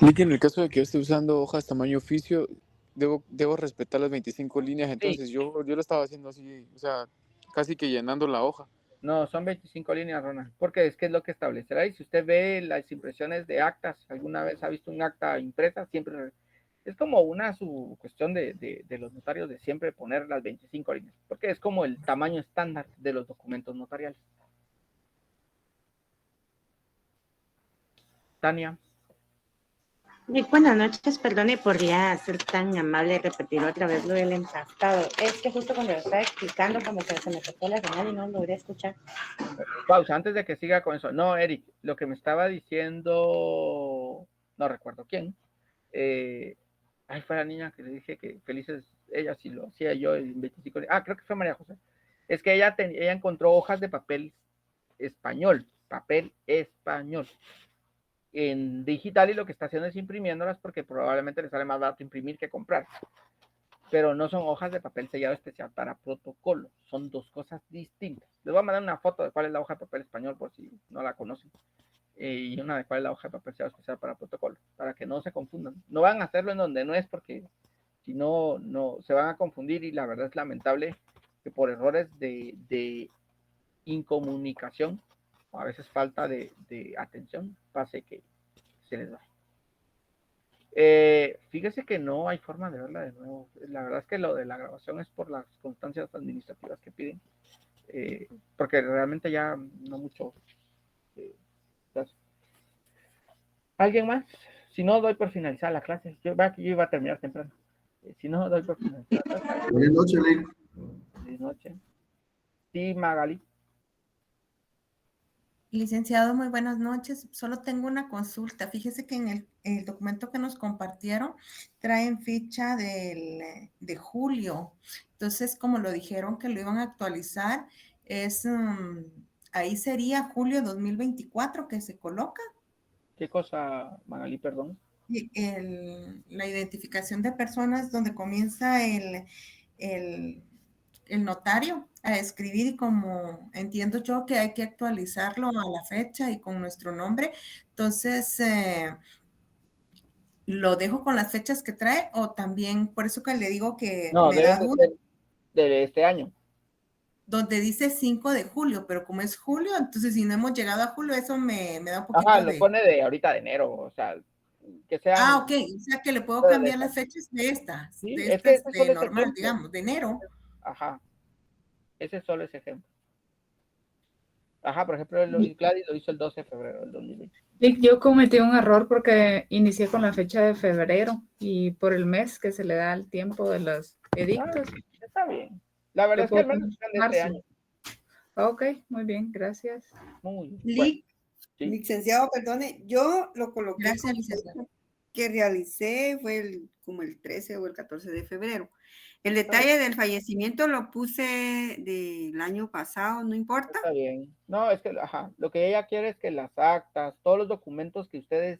Lic, en el caso de que yo esté usando hojas tamaño oficio, debo respetar las 25 líneas, entonces sí. yo lo estaba haciendo así, o sea, casi que llenando la hoja. No, son 25 líneas, Ronald, porque es que es lo que establecerá. Y si usted ve las impresiones de actas, alguna vez ha visto un acta impresa, siempre es como su cuestión de los notarios de siempre poner las 25 líneas, porque es como el tamaño estándar de los documentos notariales. Tania. Buenas noches, perdone, ¿podría ser tan amable de repetir otra vez lo del empaquetado? Es que justo cuando lo estaba explicando, como que se me tocó la señal y no logré escuchar. Pausa, antes de que siga con eso. No, Eric, lo que me estaba diciendo, no recuerdo quién. Fue la niña que le dije que felices ella si lo hacía yo en 25. Creo que fue María José. Es que ella encontró hojas de papel español en digital, y lo que está haciendo es imprimiéndolas porque probablemente le sale más barato imprimir que comprar. Pero no son hojas de papel sellado especial para protocolo, son dos cosas distintas. Les voy a mandar una foto de cuál es la hoja de papel español por si no la conocen, y una de cuál es la hoja de papel sellado especial para protocolo, para que no se confundan. No van a hacerlo en donde no es, porque si no se van a confundir, y la verdad es lamentable que por errores de incomunicación a veces falta de atención, pase que se les va. Fíjese que no hay forma de verla de nuevo. La verdad es que lo de la grabación es por las constancias administrativas que piden, porque realmente ya no mucho. ¿Alguien más? Si no, doy por finalizada la clase. Yo iba a terminar temprano. Si no, doy por finalizada la clase. Buenas noches, Ley. Buenas noches. Sí, Magali. Licenciado, muy buenas noches. Solo tengo una consulta. Fíjese que en el documento que nos compartieron traen fecha de julio. Entonces, como lo dijeron que lo iban a actualizar, ahí sería julio 2024 que se coloca. ¿Qué cosa, Magali, perdón? La identificación de personas donde comienza el notario a escribir, y como entiendo yo que hay que actualizarlo a la fecha y con nuestro nombre, entonces lo dejo con las fechas que trae, o también, por eso que le digo que no, me da duda. De este año. Donde dice 5 de julio, pero como es julio, entonces si no hemos llegado a julio, eso me da un poquito lo pone de ahorita de enero, o sea, que sea. Ok, o sea que le puedo cambiar las fechas de estas, sí, de es que estas de normal, digamos, de enero. Ajá, ese solo es ejemplo. Ajá, por ejemplo, Gladys lo hizo el 12 de febrero del 2020. Yo cometí un error porque inicié con la fecha de febrero y por el mes que se le da el tiempo de los edictos. Está bien. La verdad es que al menos de este año. Ok, muy bien, gracias. Muy bien. Licenciado, perdone, yo lo coloqué. Gracias, licenciado. Que realicé fue como el 13 o el 14 de febrero. El detalle del fallecimiento lo puse del año pasado, no importa. Está bien. No, es que, lo que ella quiere es que las actas, todos los documentos que ustedes